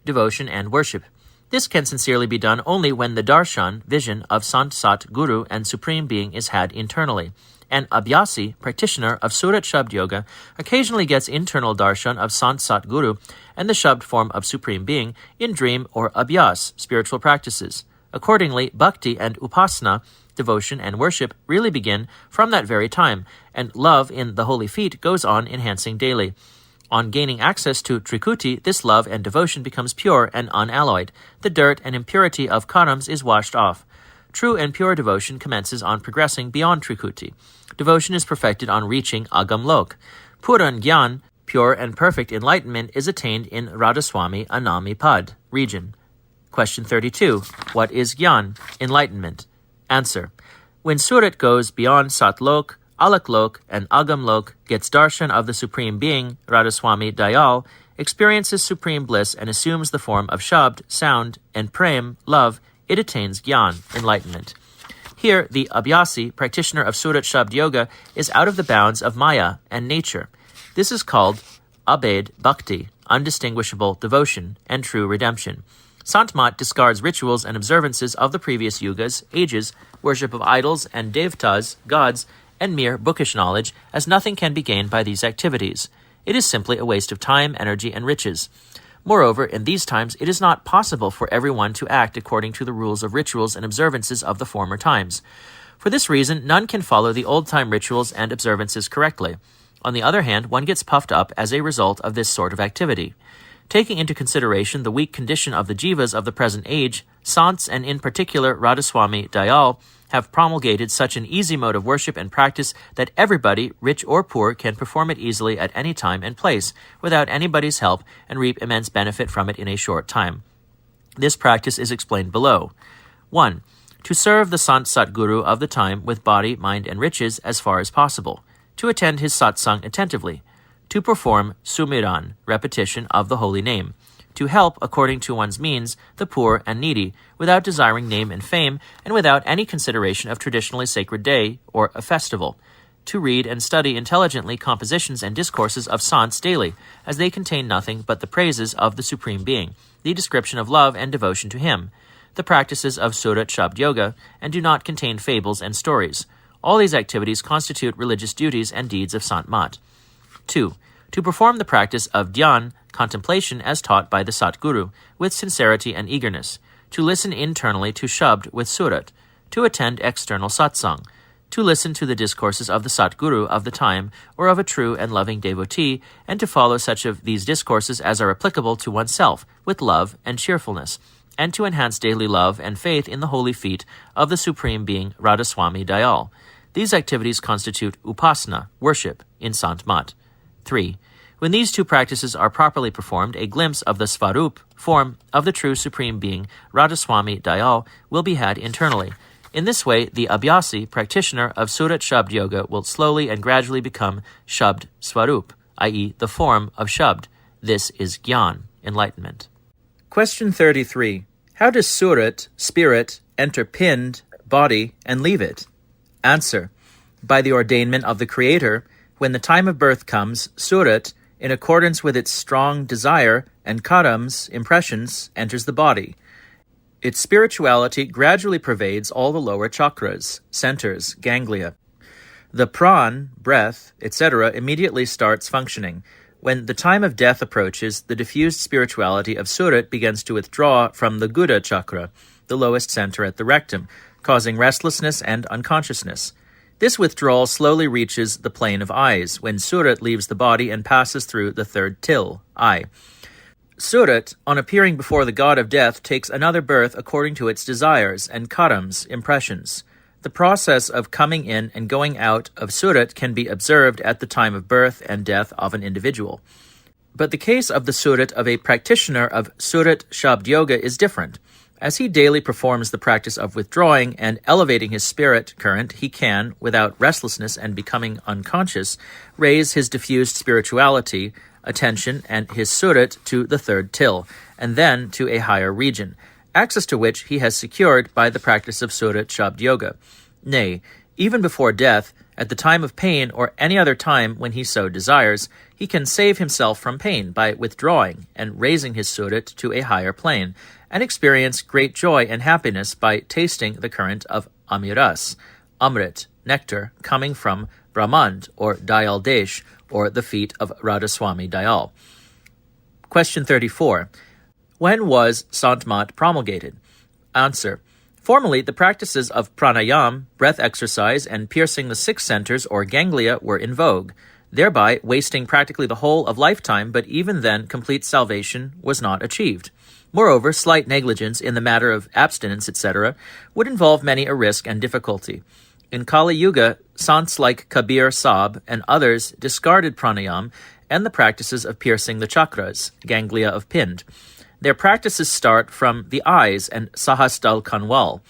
devotion and worship. This can sincerely be done only when the darshan, vision, of Sant Sat Guru and Supreme Being is had internally. An abhyasi, practitioner of Surat Shabd Yoga, occasionally gets internal darshan of Sant Sat Guru and the Shabd form of Supreme Being in dream or abhyas, spiritual practices. Accordingly, bhakti and upasana, devotion and worship, really begin from that very time, and love in the holy feet goes on enhancing daily. On gaining access to trikuti, this love and devotion becomes pure and unalloyed. The dirt and impurity of karams is washed off. True and pure devotion commences on progressing beyond trikuti. Devotion is perfected on reaching agam lok. Puran gyan, pure and perfect enlightenment, is attained in Radhasoami Anami Pad region. Question 32. What is gyan, enlightenment? Answer. When Surat goes beyond Satlok, Alaklok, and Agamlok, gets darshan of the Supreme Being, Radhasoami Dayal, experiences supreme bliss and assumes the form of Shabd, sound, and Prem, love, it attains Gyan, enlightenment. Here, the abhyasi, practitioner of Surat Shabd Yoga, is out of the bounds of Maya and nature. This is called Abed Bhakti, undistinguishable devotion, and true redemption. Sant Mat discards rituals and observances of the previous yugas, ages, worship of idols and devtas, gods, and mere bookish knowledge, as nothing can be gained by these activities. It is simply a waste of time, energy, and riches. Moreover, in these times it is not possible for everyone to act according to the rules of rituals and observances of the former times. For this reason, none can follow the old-time rituals and observances correctly. On the other hand, one gets puffed up as a result of this sort of activity. Taking into consideration the weak condition of the jivas of the present age, Sants, and in particular Radhasoami Dayal, have promulgated such an easy mode of worship and practice that everybody, rich or poor, can perform it easily at any time and place, without anybody's help, and reap immense benefit from it in a short time. This practice is explained below. 1. To serve the Sant Satguru of the time with body, mind, and riches as far as possible. To attend his satsang attentively. To perform sumiran, repetition of the holy name. To help, according to one's means, the poor and needy, without desiring name and fame, and without any consideration of traditionally sacred day or a festival. To read and study intelligently compositions and discourses of Sants daily, as they contain nothing but the praises of the Supreme Being, the description of love and devotion to Him, the practices of Surat Shabd Yoga, and do not contain fables and stories. All these activities constitute religious duties and deeds of Sant Mat. 2. To perform the practice of dhyan, contemplation as taught by the Satguru, with sincerity and eagerness. To listen internally to Shabd with Surat. To attend external satsang. To listen to the discourses of the Satguru of the time, or of a true and loving devotee, and to follow such of these discourses as are applicable to oneself, with love and cheerfulness, and to enhance daily love and faith in the holy feet of the Supreme Being Radhasoami Dayal. These activities constitute upasana, worship, in Sant Mat. 3. When these two practices are properly performed, a glimpse of the Svarup, form, of the true Supreme Being, Radhasoami Dayal, will be had internally. In this way, the Abhyasi, practitioner of Surat Shabd Yoga, will slowly and gradually become Shabd Svarup, i.e. the form of Shabd. This is Gyan, enlightenment. Question 33. How does Surat, spirit, enter pinned, body, and leave it? Answer. By the ordainment of the Creator. When the time of birth comes, Surat, in accordance with its strong desire, and karams, impressions, enters the body. Its spirituality gradually pervades all the lower chakras, centers, ganglia. The pran, breath, etc. immediately starts functioning. When the time of death approaches, the diffused spirituality of Surat begins to withdraw from the Guda chakra, the lowest center at the rectum, causing restlessness and unconsciousness. This withdrawal slowly reaches the plane of eyes, when Surat leaves the body and passes through the third till, eye. Surat, on appearing before the god of death, takes another birth according to its desires and karams, impressions. The process of coming in and going out of Surat can be observed at the time of birth and death of an individual. But the case of the Surat of a practitioner of Surat Shabd Yoga is different. As he daily performs the practice of withdrawing and elevating his spirit current, he can, without restlessness and becoming unconscious, raise his diffused spirituality, attention, and his surat to the third till, and then to a higher region, access to which he has secured by the practice of Surat Shabd Yoga. Nay, even before death, at the time of pain or any other time when he so desires, he can save himself from pain by withdrawing and raising his surat to a higher plane, and experience great joy and happiness by tasting the current of amiras, amrit, nectar, coming from Brahmand or Dayal Desh, or the feet of Radhasoami Dayal. Question 34. When was Sant Mat promulgated? Answer. Formerly, the practices of pranayam, breath exercise, and piercing the 6 centers or ganglia were in vogue, thereby wasting practically the whole of lifetime, but even then complete salvation was not achieved. Moreover, slight negligence in the matter of abstinence, etc., would involve many a risk and difficulty. In Kali Yuga, Sants like Kabir Sahib and others discarded pranayam and the practices of piercing the chakras, ganglia of Pind. Their practices start from the eyes and Sahasdal Kanwal.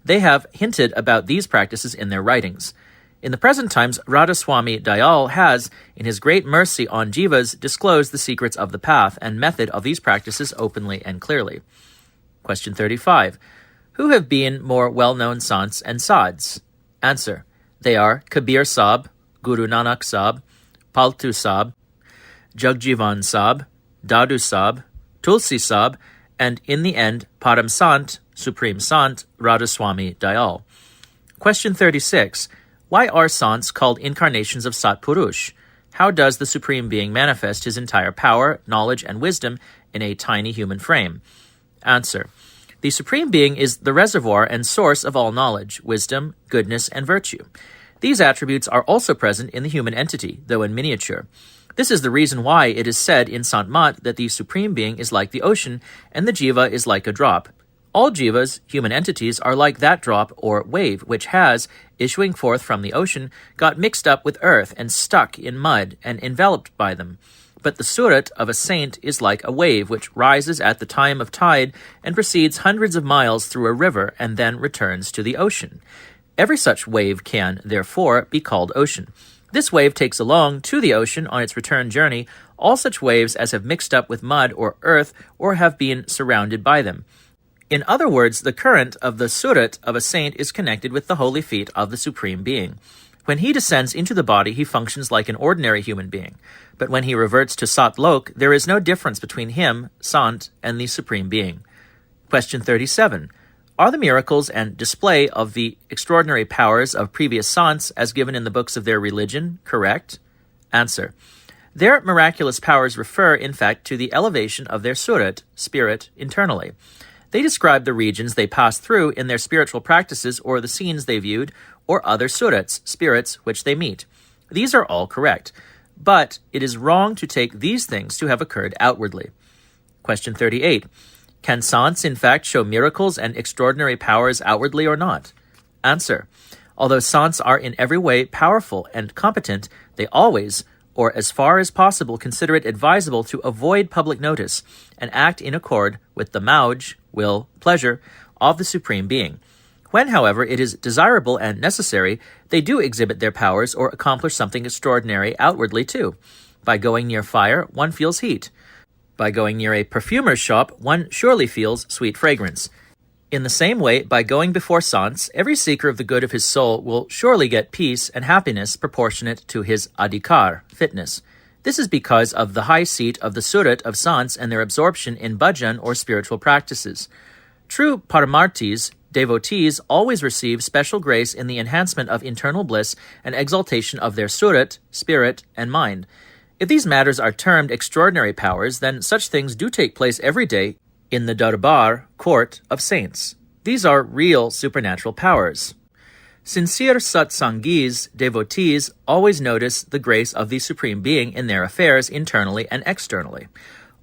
They have hinted about these practices in their writings. In the present times, Radhasoami Dayal has, in his great mercy on jivas, disclosed the secrets of the path and method of these practices openly and clearly. Question 35. Who have been more well-known Sants and Sads? Answer. They are Kabir Sahib, Guru Nanak Sahib, Paltu Sahib, Jagjivan Sahib, Dadu Sahib, Tulsi Sahib, and in the end, Param Sant, Supreme Sant, Radhasoami Dayal. Question 36. Why are Sants called incarnations of Sat Purush? How does the Supreme Being manifest his entire power, knowledge, and wisdom in a tiny human frame? Answer. The Supreme Being is the reservoir and source of all knowledge, wisdom, goodness, and virtue. These attributes are also present in the human entity, though in miniature. This is the reason why it is said in Sant Mat that the Supreme Being is like the ocean and the jiva is like a drop. All jivas, human entities, are like that drop or wave, which has, issuing forth from the ocean, got mixed up with earth and stuck in mud and enveloped by them. But the surat of a saint is like a wave which rises at the time of tide and proceeds hundreds of miles through a river and then returns to the ocean. Every such wave can, therefore, be called ocean. This wave takes along to the ocean on its return journey all such waves as have mixed up with mud or earth or have been surrounded by them. In other words, the current of the surat of a saint is connected with the holy feet of the Supreme Being. When he descends into the body, he functions like an ordinary human being. But when he reverts to Sat Lok, there is no difference between him, Sant, and the Supreme Being. Question 37. Are the miracles and display of the extraordinary powers of previous Sants, as given in the books of their religion, correct? Answer. Their miraculous powers refer, in fact, to the elevation of their surat, spirit, internally. They describe the regions they passed through in their spiritual practices or the scenes they viewed, or other surats, spirits, which they meet. These are all correct, but it is wrong to take these things to have occurred outwardly. Question 38. Can Sants in fact show miracles and extraordinary powers outwardly or not? Answer. Although Sants are in every way powerful and competent, they always, or as far as possible, consider it advisable to avoid public notice and act in accord with the mauj, will, pleasure, of the Supreme Being. When, however, it is desirable and necessary, they do exhibit their powers or accomplish something extraordinary outwardly too. By going near fire, one feels heat. By going near a perfumer's shop, one surely feels sweet fragrance. In the same way, by going before Sants, every seeker of the good of his soul will surely get peace and happiness proportionate to his adhikar, fitness. This is because of the high seat of the surat of Sants and their absorption in bhajan or spiritual practices. True paramarthis, devotees, always receive special grace in the enhancement of internal bliss and exaltation of their surat, spirit, and mind. If these matters are termed extraordinary powers, then such things do take place every day in the darbar, court, of saints. These are real supernatural powers. Sincere satsangis, devotees, always notice the grace of the Supreme Being in their affairs internally and externally.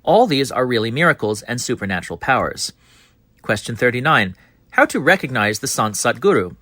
All these are really miracles and supernatural powers. Question 39. How to recognize the Sant Satguru?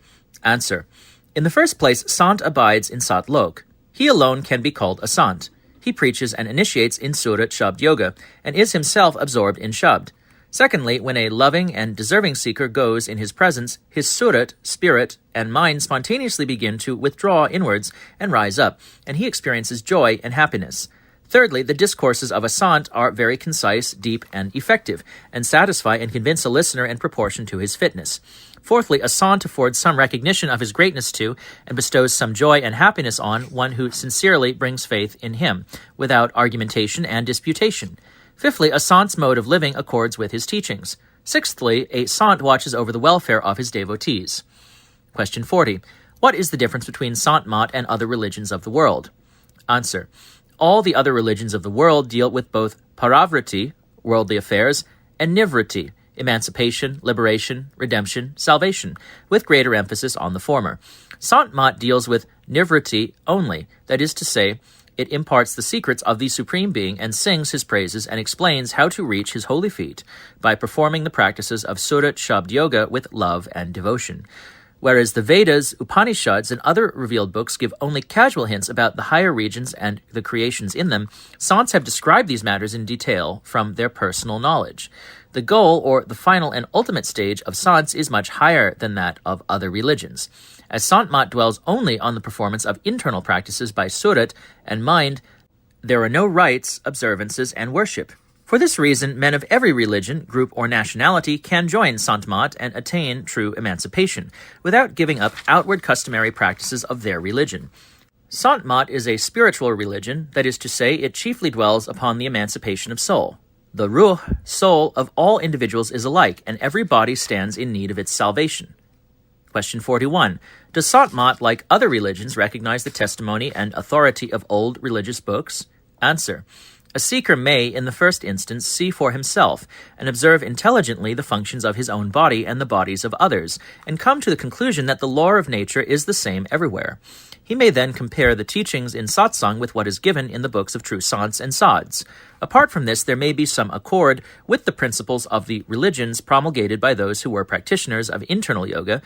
Answer. In the first place, Sant abides in Sat Lok. He alone can be called a Sant. He preaches and initiates in Surat Shabd Yoga and is himself absorbed in Shabd. Secondly, when a loving and deserving seeker goes in his presence, his surat, spirit, and mind spontaneously begin to withdraw inwards and rise up, and he experiences joy and happiness. Thirdly, the discourses of a Sant are very concise, deep, and effective, and satisfy and convince a listener in proportion to his fitness. Fourthly, a Sant affords some recognition of his greatness to, and bestows some joy and happiness on, one who sincerely brings faith in him, without argumentation and disputation. Fifthly, a Sant's mode of living accords with his teachings. Sixthly, a Sant watches over the welfare of his devotees. Question 40. What is the difference between Sant Mat and other religions of the world? Answer. All the other religions of the world deal with both paravriti, worldly affairs, and nivriti, emancipation, liberation, redemption, salvation, with greater emphasis on the former. Sant Mat deals with nivriti only, that is to say, it imparts the secrets of the Supreme Being and sings his praises and explains how to reach his holy feet by performing the practices of Surat Shabd Yoga with love and devotion. Whereas the Vedas, Upanishads, and other revealed books give only casual hints about the higher regions and the creations in them, Sants have described these matters in detail from their personal knowledge. The goal, or the final and ultimate stage of Sants, is much higher than that of other religions. As Sant Mat dwells only on the performance of internal practices by surat and mind, there are no rites, observances, and worship. For this reason, men of every religion, group, or nationality can join Sant Mat and attain true emancipation, without giving up outward customary practices of their religion. Sant Mat is a spiritual religion, that is to say, it chiefly dwells upon the emancipation of soul. The ruh, soul, of all individuals is alike, and every body stands in need of its salvation. Question 41. Does Sant Mat, like other religions, recognize the testimony and authority of old religious books? Answer. A seeker may, in the first instance, see for himself and observe intelligently the functions of his own body and the bodies of others, and come to the conclusion that the law of nature is the same everywhere. He may then compare the teachings in satsang with what is given in the books of true sants and sads. Apart from this, there may be some accord with the principles of the religions promulgated by those who were practitioners of internal yoga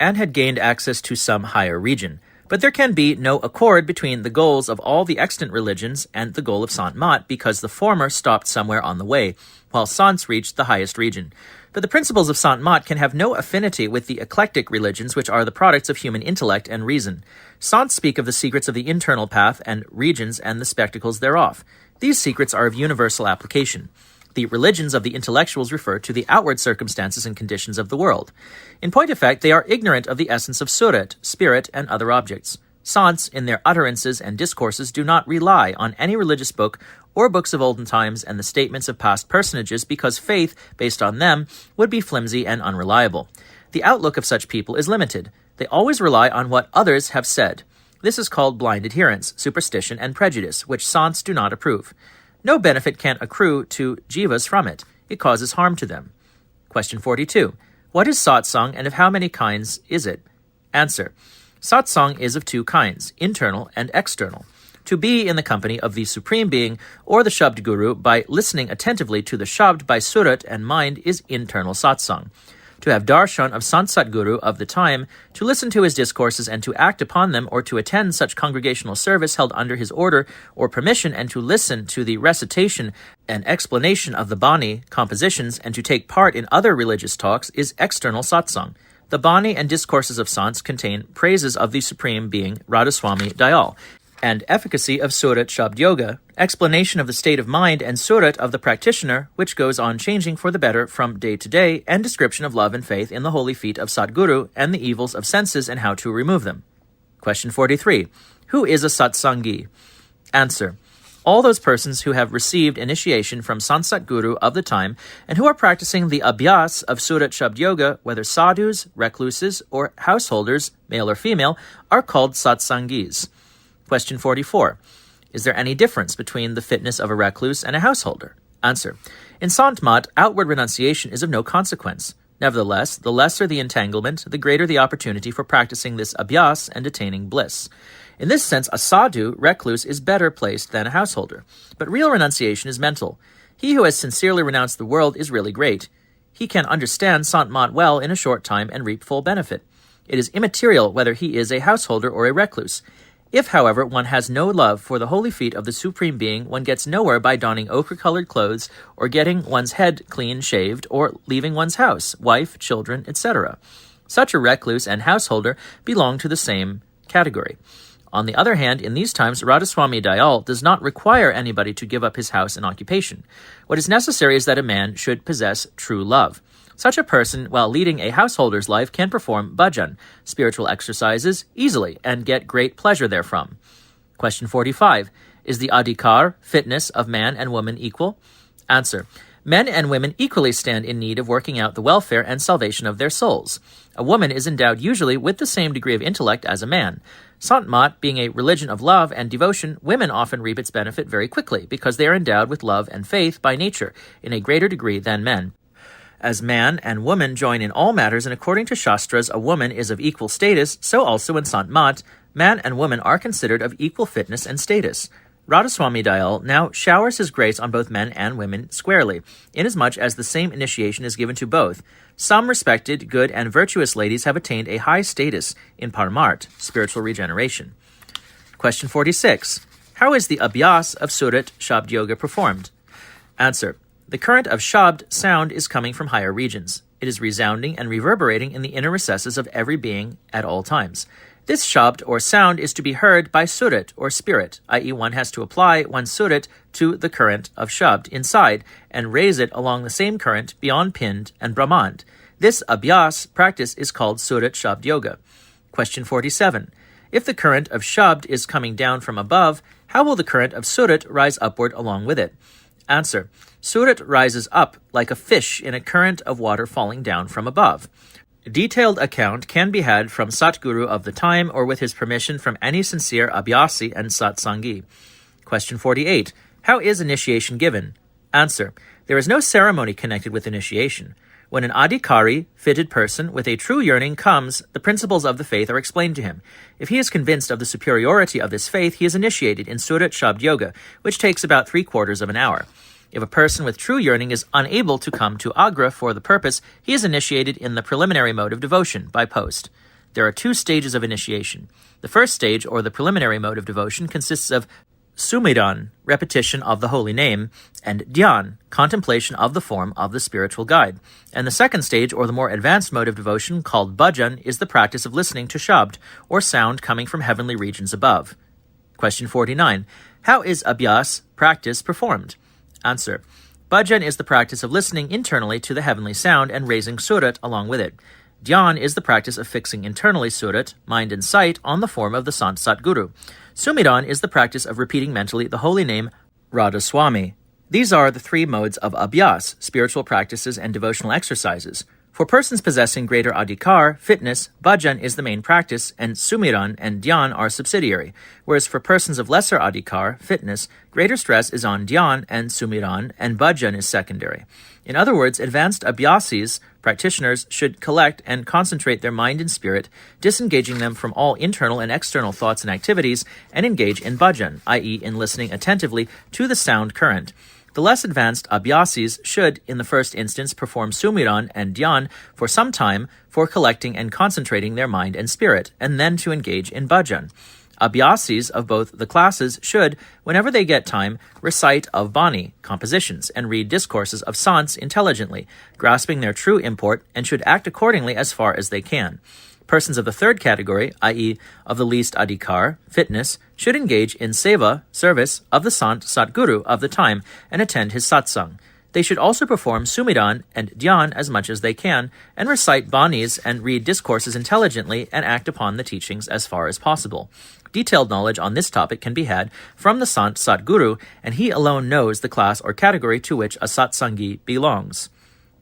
and had gained access to some higher region. But there can be no accord between the goals of all the extant religions and the goal of Sant Mat, because the former stopped somewhere on the way, while Sants reached the highest region. But the principles of Sant Mat can have no affinity with the eclectic religions, which are the products of human intellect and reason. Sants speak of the secrets of the internal path and regions and the spectacles thereof. These secrets are of universal application. The religions of the intellectuals refer to the outward circumstances and conditions of the world. In point of fact, they are ignorant of the essence of surat, spirit, and other objects. Sants, in their utterances and discourses, do not rely on any religious book or books of olden times and the statements of past personages, because faith, based on them, would be flimsy and unreliable. The outlook of such people is limited. They always rely on what others have said. This is called blind adherence, superstition, and prejudice, which Sants do not approve. No benefit can accrue to jivas from it. It causes harm to them. Question 42. What is satsang, and of how many kinds is it? Answer. Satsang is of two kinds, internal and external. To be in the company of the Supreme Being or the Shabd Guru by listening attentively to the Shabd by surat and mind is internal satsang. To have darshan of Sant Satguru of the time, to listen to his discourses and to act upon them, or to attend such congregational service held under his order or permission, and to listen to the recitation and explanation of the Bani compositions, and to take part in other religious talks, is external satsang. The Bani and discourses of Sants contain praises of the Supreme Being, Radhasoami Dayal, and efficacy of Surat Shabd Yoga, explanation of the state of mind and Surat of the practitioner, which goes on changing for the better from day to day, and description of love and faith in the holy feet of Sadguru and the evils of senses and how to remove them. Question 43. Who is a Satsangi? Answer. All those persons who have received initiation from Sant Satguru of the time and who are practicing the abhyas of Surat Shabd Yoga, whether sadhus, recluses, or householders, male or female, are called Satsangis. Question 44. Is there any difference between the fitness of a recluse and a householder? Answer. In Sant Mat, outward renunciation is of no consequence. Nevertheless, the lesser the entanglement, the greater the opportunity for practicing this abhyas and attaining bliss. In this sense, a sadhu, recluse, is better placed than a householder. But real renunciation is mental. He who has sincerely renounced the world is really great. He can understand Sant Mat well in a short time and reap full benefit. It is immaterial whether he is a householder or a recluse. If, however, one has no love for the holy feet of the Supreme Being, one gets nowhere by donning ochre-colored clothes, or getting one's head clean shaved, or leaving one's house, wife, children, etc. Such a recluse and householder belong to the same category. On the other hand, in these times, Radhasoami Dayal does not require anybody to give up his house and occupation. What is necessary is that a man should possess true love. Such a person, while leading a householder's life, can perform bhajan, spiritual exercises, easily and get great pleasure therefrom. Question 45. Is the adhikar, fitness, of man and woman equal? Answer. Men and women equally stand in need of working out the welfare and salvation of their souls. A woman is endowed usually with the same degree of intellect as a man. Sant Mat being a religion of love and devotion, women often reap its benefit very quickly, because they are endowed with love and faith by nature in a greater degree than men. As man and woman join in all matters, and according to Shastras a woman is of equal status, so also in Sant Mat, man and woman are considered of equal fitness and status. Radhasoami Dayal now showers his grace on both men and women squarely, inasmuch as the same initiation is given to both. Some respected, good, and virtuous ladies have attained a high status in Paramart, spiritual regeneration. Question 46. How is the abhyas of Surat Shabd Yoga performed? Answer. The current of Shabd sound is coming from higher regions. It is resounding and reverberating in the inner recesses of every being at all times. This Shabd or sound is to be heard by Surat or spirit, i.e. one has to apply one's Surat to the current of Shabd inside and raise it along the same current beyond Pind and Brahmand. This abhyas practice is called Surat Shabd Yoga. Question 47. If the current of Shabd is coming down from above, how will the current of Surat rise upward along with it? Answer. Surat rises up like a fish in a current of water falling down from above. A detailed account can be had from Satguru of the time, or with his permission from any sincere abhyasi and satsangi. Question 48. How is initiation given? Answer. There is no ceremony connected with initiation. When an adhikari, fitted person, with a true yearning comes, the principles of the faith are explained to him. If he is convinced of the superiority of this faith, he is initiated in Surat Shabd Yoga, which takes about 3/4 of an hour. If a person with true yearning is unable to come to Agra for the purpose, he is initiated in the preliminary mode of devotion, by post. There are 2 stages of initiation. The first stage, or the preliminary mode of devotion, consists of Sumiran, repetition of the holy name, and Dhyan, contemplation of the form of the spiritual guide. And the second stage, or the more advanced mode of devotion, called Bhajan, is the practice of listening to Shabd, or sound coming from heavenly regions above. Question 49. How is Abhyas, practice, performed? Answer. Bhajan is the practice of listening internally to the heavenly sound and raising surat along with it. Dhyan is the practice of fixing internally surat, mind and sight, on the form of the Sant Satguru. Sumiran is the practice of repeating mentally the holy name Radhasoami. These are the 3 modes of abhyas, spiritual practices and devotional exercises. For persons possessing greater adhikar, fitness, bhajan is the main practice, and sumiran and dhyan are subsidiary, whereas for persons of lesser adhikar, fitness, greater stress is on dhyan and sumiran, and bhajan is secondary. In other words, advanced abhyasis, practitioners, should collect and concentrate their mind and spirit, disengaging them from all internal and external thoughts and activities, and engage in bhajan, i.e. in listening attentively to the sound current. The less advanced abhyasis should, in the first instance, perform sumiran and dhyan for some time for collecting and concentrating their mind and spirit, and then to engage in bhajan. Abhyasis of both the classes should, whenever they get time, recite of Bani, compositions, and read discourses of sants intelligently, grasping their true import, and should act accordingly as far as they can. Persons of the third category, i.e. of the least adhikar, fitness, should engage in seva, service, of the Sant Satguru of the time and attend his satsang. They should also perform sumiran and dhyan as much as they can, and recite banis and read discourses intelligently and act upon the teachings as far as possible. Detailed knowledge on this topic can be had from the Sant Satguru, and he alone knows the class or category to which a satsangi belongs.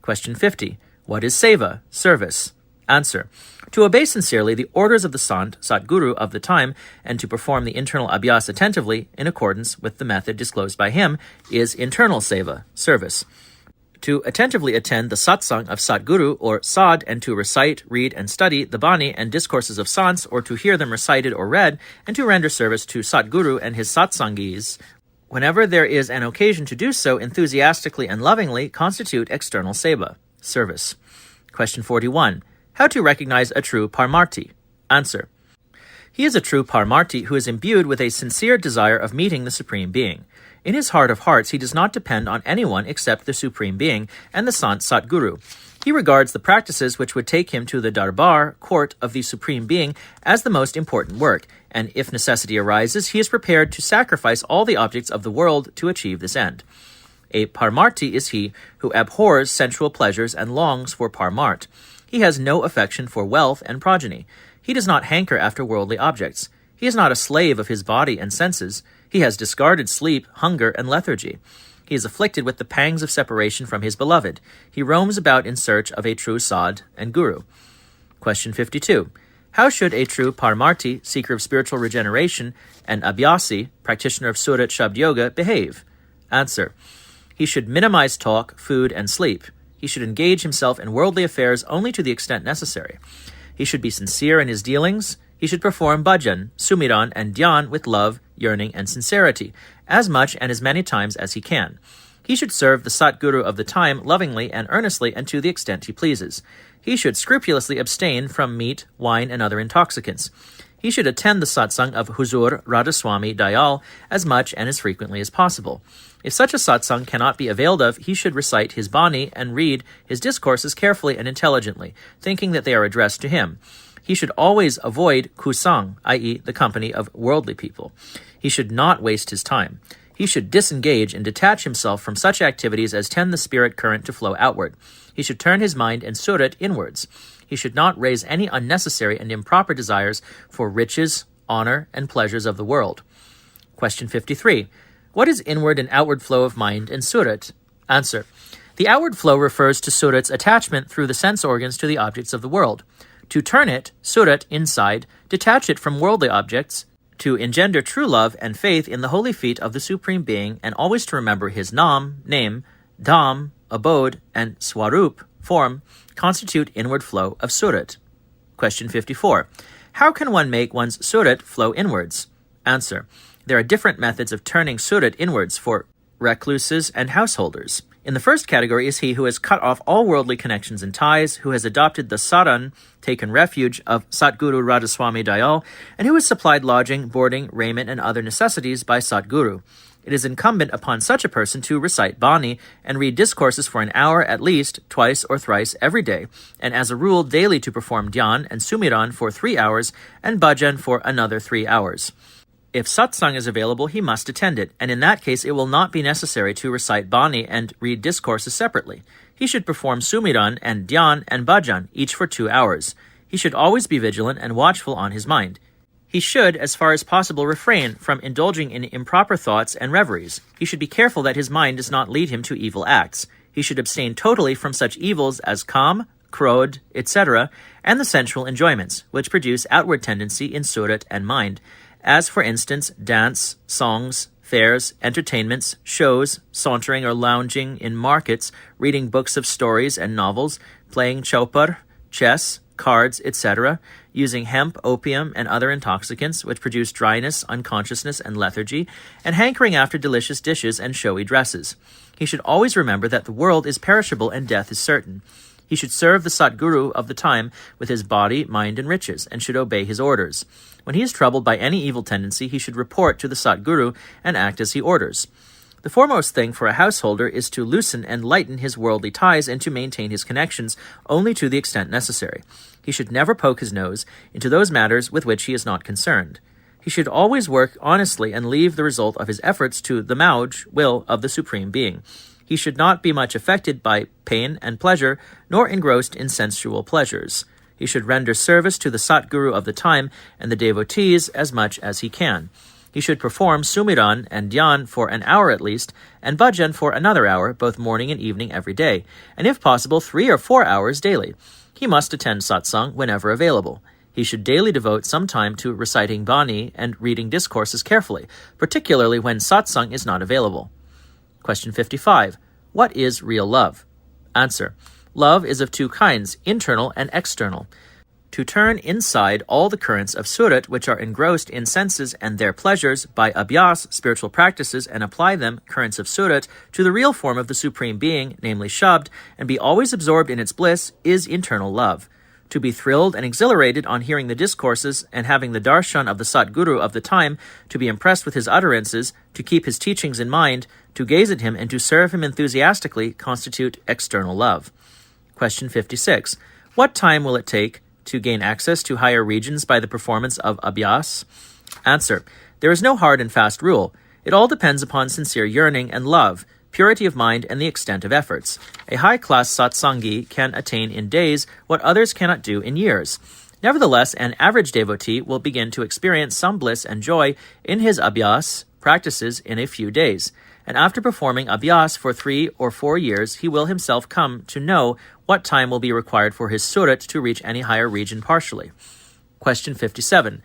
Question 50. What is seva, service? Answer. To obey sincerely the orders of the Sant Satguru of the time and to perform the internal abhyas attentively in accordance with the method disclosed by him is internal seva, service. To attentively attend the satsang of Satguru or Sad and to recite, read, and study the Bani and discourses of Sants, or to hear them recited or read, and to render service to Satguru and his satsangis, whenever there is an occasion to do so enthusiastically and lovingly, constitute external seva, service. Question 41. How to recognize a true Parmarthi? Answer. He is a true Parmarthi who is imbued with a sincere desire of meeting the Supreme Being. In his heart of hearts, he does not depend on anyone except the Supreme Being and the Sant Satguru. He regards the practices which would take him to the Darbar, court of the Supreme Being, as the most important work, and if necessity arises, he is prepared to sacrifice all the objects of the world to achieve this end. A Parmarthi is he who abhors sensual pleasures and longs for Parmart. He has no affection for wealth and progeny. He does not hanker after worldly objects. He is not a slave of his body and senses. He has discarded sleep, hunger, and lethargy. He is afflicted with the pangs of separation from his beloved. He roams about in search of a true Sad and Guru. Question 52. How should a true Parmarthi, seeker of spiritual regeneration, and Abhyasi, practitioner of Surat Shabd Yoga, behave? Answer. He should minimize talk, food, and sleep. He should engage himself in worldly affairs only to the extent necessary. He should be sincere in his dealings. He should perform bhajan, sumiran, and dhyan with love, yearning, and sincerity, as much and as many times as he can. He should serve the Satguru of the time lovingly and earnestly and to the extent he pleases. He should scrupulously abstain from meat, wine, and other intoxicants. He should attend the satsang of Huzur Radhasoami Dayal as much and as frequently as possible. If such a satsang cannot be availed of, he should recite his Bani and read his discourses carefully and intelligently, thinking that they are addressed to him. He should always avoid kusang, i.e. the company of worldly people. He should not waste his time. He should disengage and detach himself from such activities as tend the spirit current to flow outward. He should turn his mind and surat inwards. He should not raise any unnecessary and improper desires for riches, honor, and pleasures of the world. Question 53. What is inward and outward flow of mind and surat? Answer. The outward flow refers to surat's attachment through the sense organs to the objects of the world. To turn it, surat, inside, detach it from worldly objects, to engender true love and faith in the holy feet of the Supreme Being, and always to remember his nam, name, dham, abode, and swarup, form, constitute inward flow of surat. Question 54. How can one make one's surat flow inwards? Answer. There are different methods of turning surat inwards for recluses and householders. In the first category is he who has cut off all worldly connections and ties, who has adopted the saran, taken refuge, of Satguru Radhasoami Dayal, and who has supplied lodging, boarding, raiment, and other necessities by Satguru. It is incumbent upon such a person to recite Bani and read discourses for an hour at least, twice or thrice every day, and as a rule daily to perform Dhyan and Sumiran for 3 hours and Bhajan for another 3 hours. If satsang is available, he must attend it, and in that case it will not be necessary to recite Bani and read discourses separately. He should perform Sumiran and Dhyan and Bhajan, each for 2 hours. He should always be vigilant and watchful on his mind. He should, as far as possible, refrain from indulging in improper thoughts and reveries. He should be careful that his mind does not lead him to evil acts. He should abstain totally from such evils as kam, krodh, etc., and the sensual enjoyments, which produce outward tendency in surat and mind, as, for instance, dance, songs, fairs, entertainments, shows, sauntering or lounging in markets, reading books of stories and novels, playing chaupar, chess, cards, etc., using hemp, opium, and other intoxicants which produce dryness, unconsciousness, and lethargy, and hankering after delicious dishes and showy dresses. He should always remember that the world is perishable and death is certain. He should serve the Satguru of the time with his body, mind, and riches, and should obey his orders. When he is troubled by any evil tendency, he should report to the Satguru and act as he orders. The foremost thing for a householder is to loosen and lighten his worldly ties and to maintain his connections only to the extent necessary. He should never poke his nose into those matters with which he is not concerned. He should always work honestly and leave the result of his efforts to the mauj, will of the Supreme Being. He should not be much affected by pain and pleasure, nor engrossed in sensual pleasures. He should render service to the Satguru of the time and the devotees as much as he can. He should perform Sumiran and Dhyan for an hour at least, and Bhajan for another hour, both morning and evening every day, and if possible 3 or 4 hours daily. He must attend satsang whenever available. He should daily devote some time to reciting Bani and reading discourses carefully, particularly when satsang is not available. Question 55. What is real love? Answer. Love is of 2 kinds, internal and external. To turn inside all the currents of surat which are engrossed in senses and their pleasures by abhyas, spiritual practices, and apply them, currents of surat, to the real form of the Supreme Being, namely Shabd, and be always absorbed in its bliss, is internal love. To be thrilled and exhilarated on hearing the discourses and having the darshan of the Satguru of the time, to be impressed with his utterances, to keep his teachings in mind, to gaze at him and to serve him enthusiastically constitute external love. Question 56. What time will it take to gain access to higher regions by the performance of abhyas? Answer. There is no hard and fast rule. It all depends upon sincere yearning and love, purity of mind, and the extent of efforts. A high-class satsangi can attain in days what others cannot do in years. Nevertheless, an average devotee will begin to experience some bliss and joy in his abhyas practices in a few days, and after performing abhyas for 3 or 4 years, he will himself come to know what time will be required for his surat to reach any higher region partially. Question 57.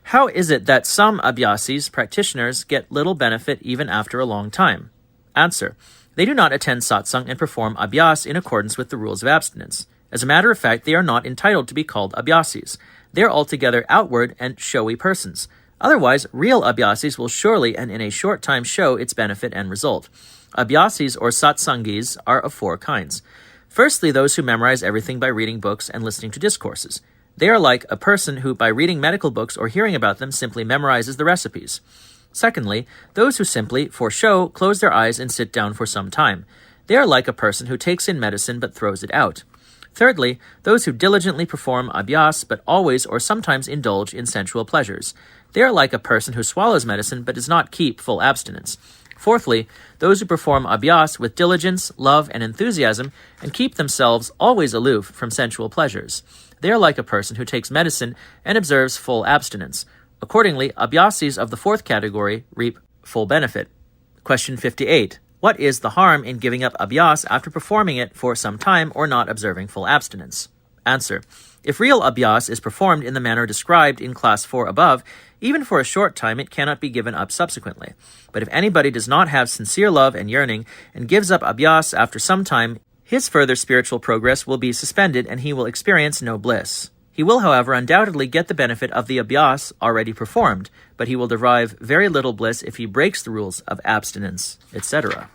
How is it that some abhyasis, practitioners, get little benefit even after a long time? Answer. They do not attend satsang and perform abhyas in accordance with the rules of abstinence. As a matter of fact, they are not entitled to be called abhyasis. They are altogether outward and showy persons. Otherwise, real abhyasis will surely and in a short time show its benefit and result. Abhyasis or satsangis are of 4 kinds. Firstly, those who memorize everything by reading books and listening to discourses. They are like a person who, by reading medical books or hearing about them, simply memorizes the recipes. Secondly, those who simply, for show, close their eyes and sit down for some time. They are like a person who takes in medicine but throws it out. Thirdly, those who diligently perform abhyas but always or sometimes indulge in sensual pleasures. They are like a person who swallows medicine but does not keep full abstinence. Fourthly, those who perform abhyas with diligence, love, and enthusiasm and keep themselves always aloof from sensual pleasures. They are like a person who takes medicine and observes full abstinence. Accordingly, abhyasis of the 4th category reap full benefit. Question 58. What is the harm in giving up abhyas after performing it for some time or not observing full abstinence? Answer. If real abhyas is performed in the manner described in class 4 above, Even for a short time, it cannot be given up subsequently. But if anybody does not have sincere love and yearning, and gives up abhyas after some time, his further spiritual progress will be suspended and he will experience no bliss. He will, however, undoubtedly get the benefit of the abhyas already performed, but he will derive very little bliss if he breaks the rules of abstinence, etc.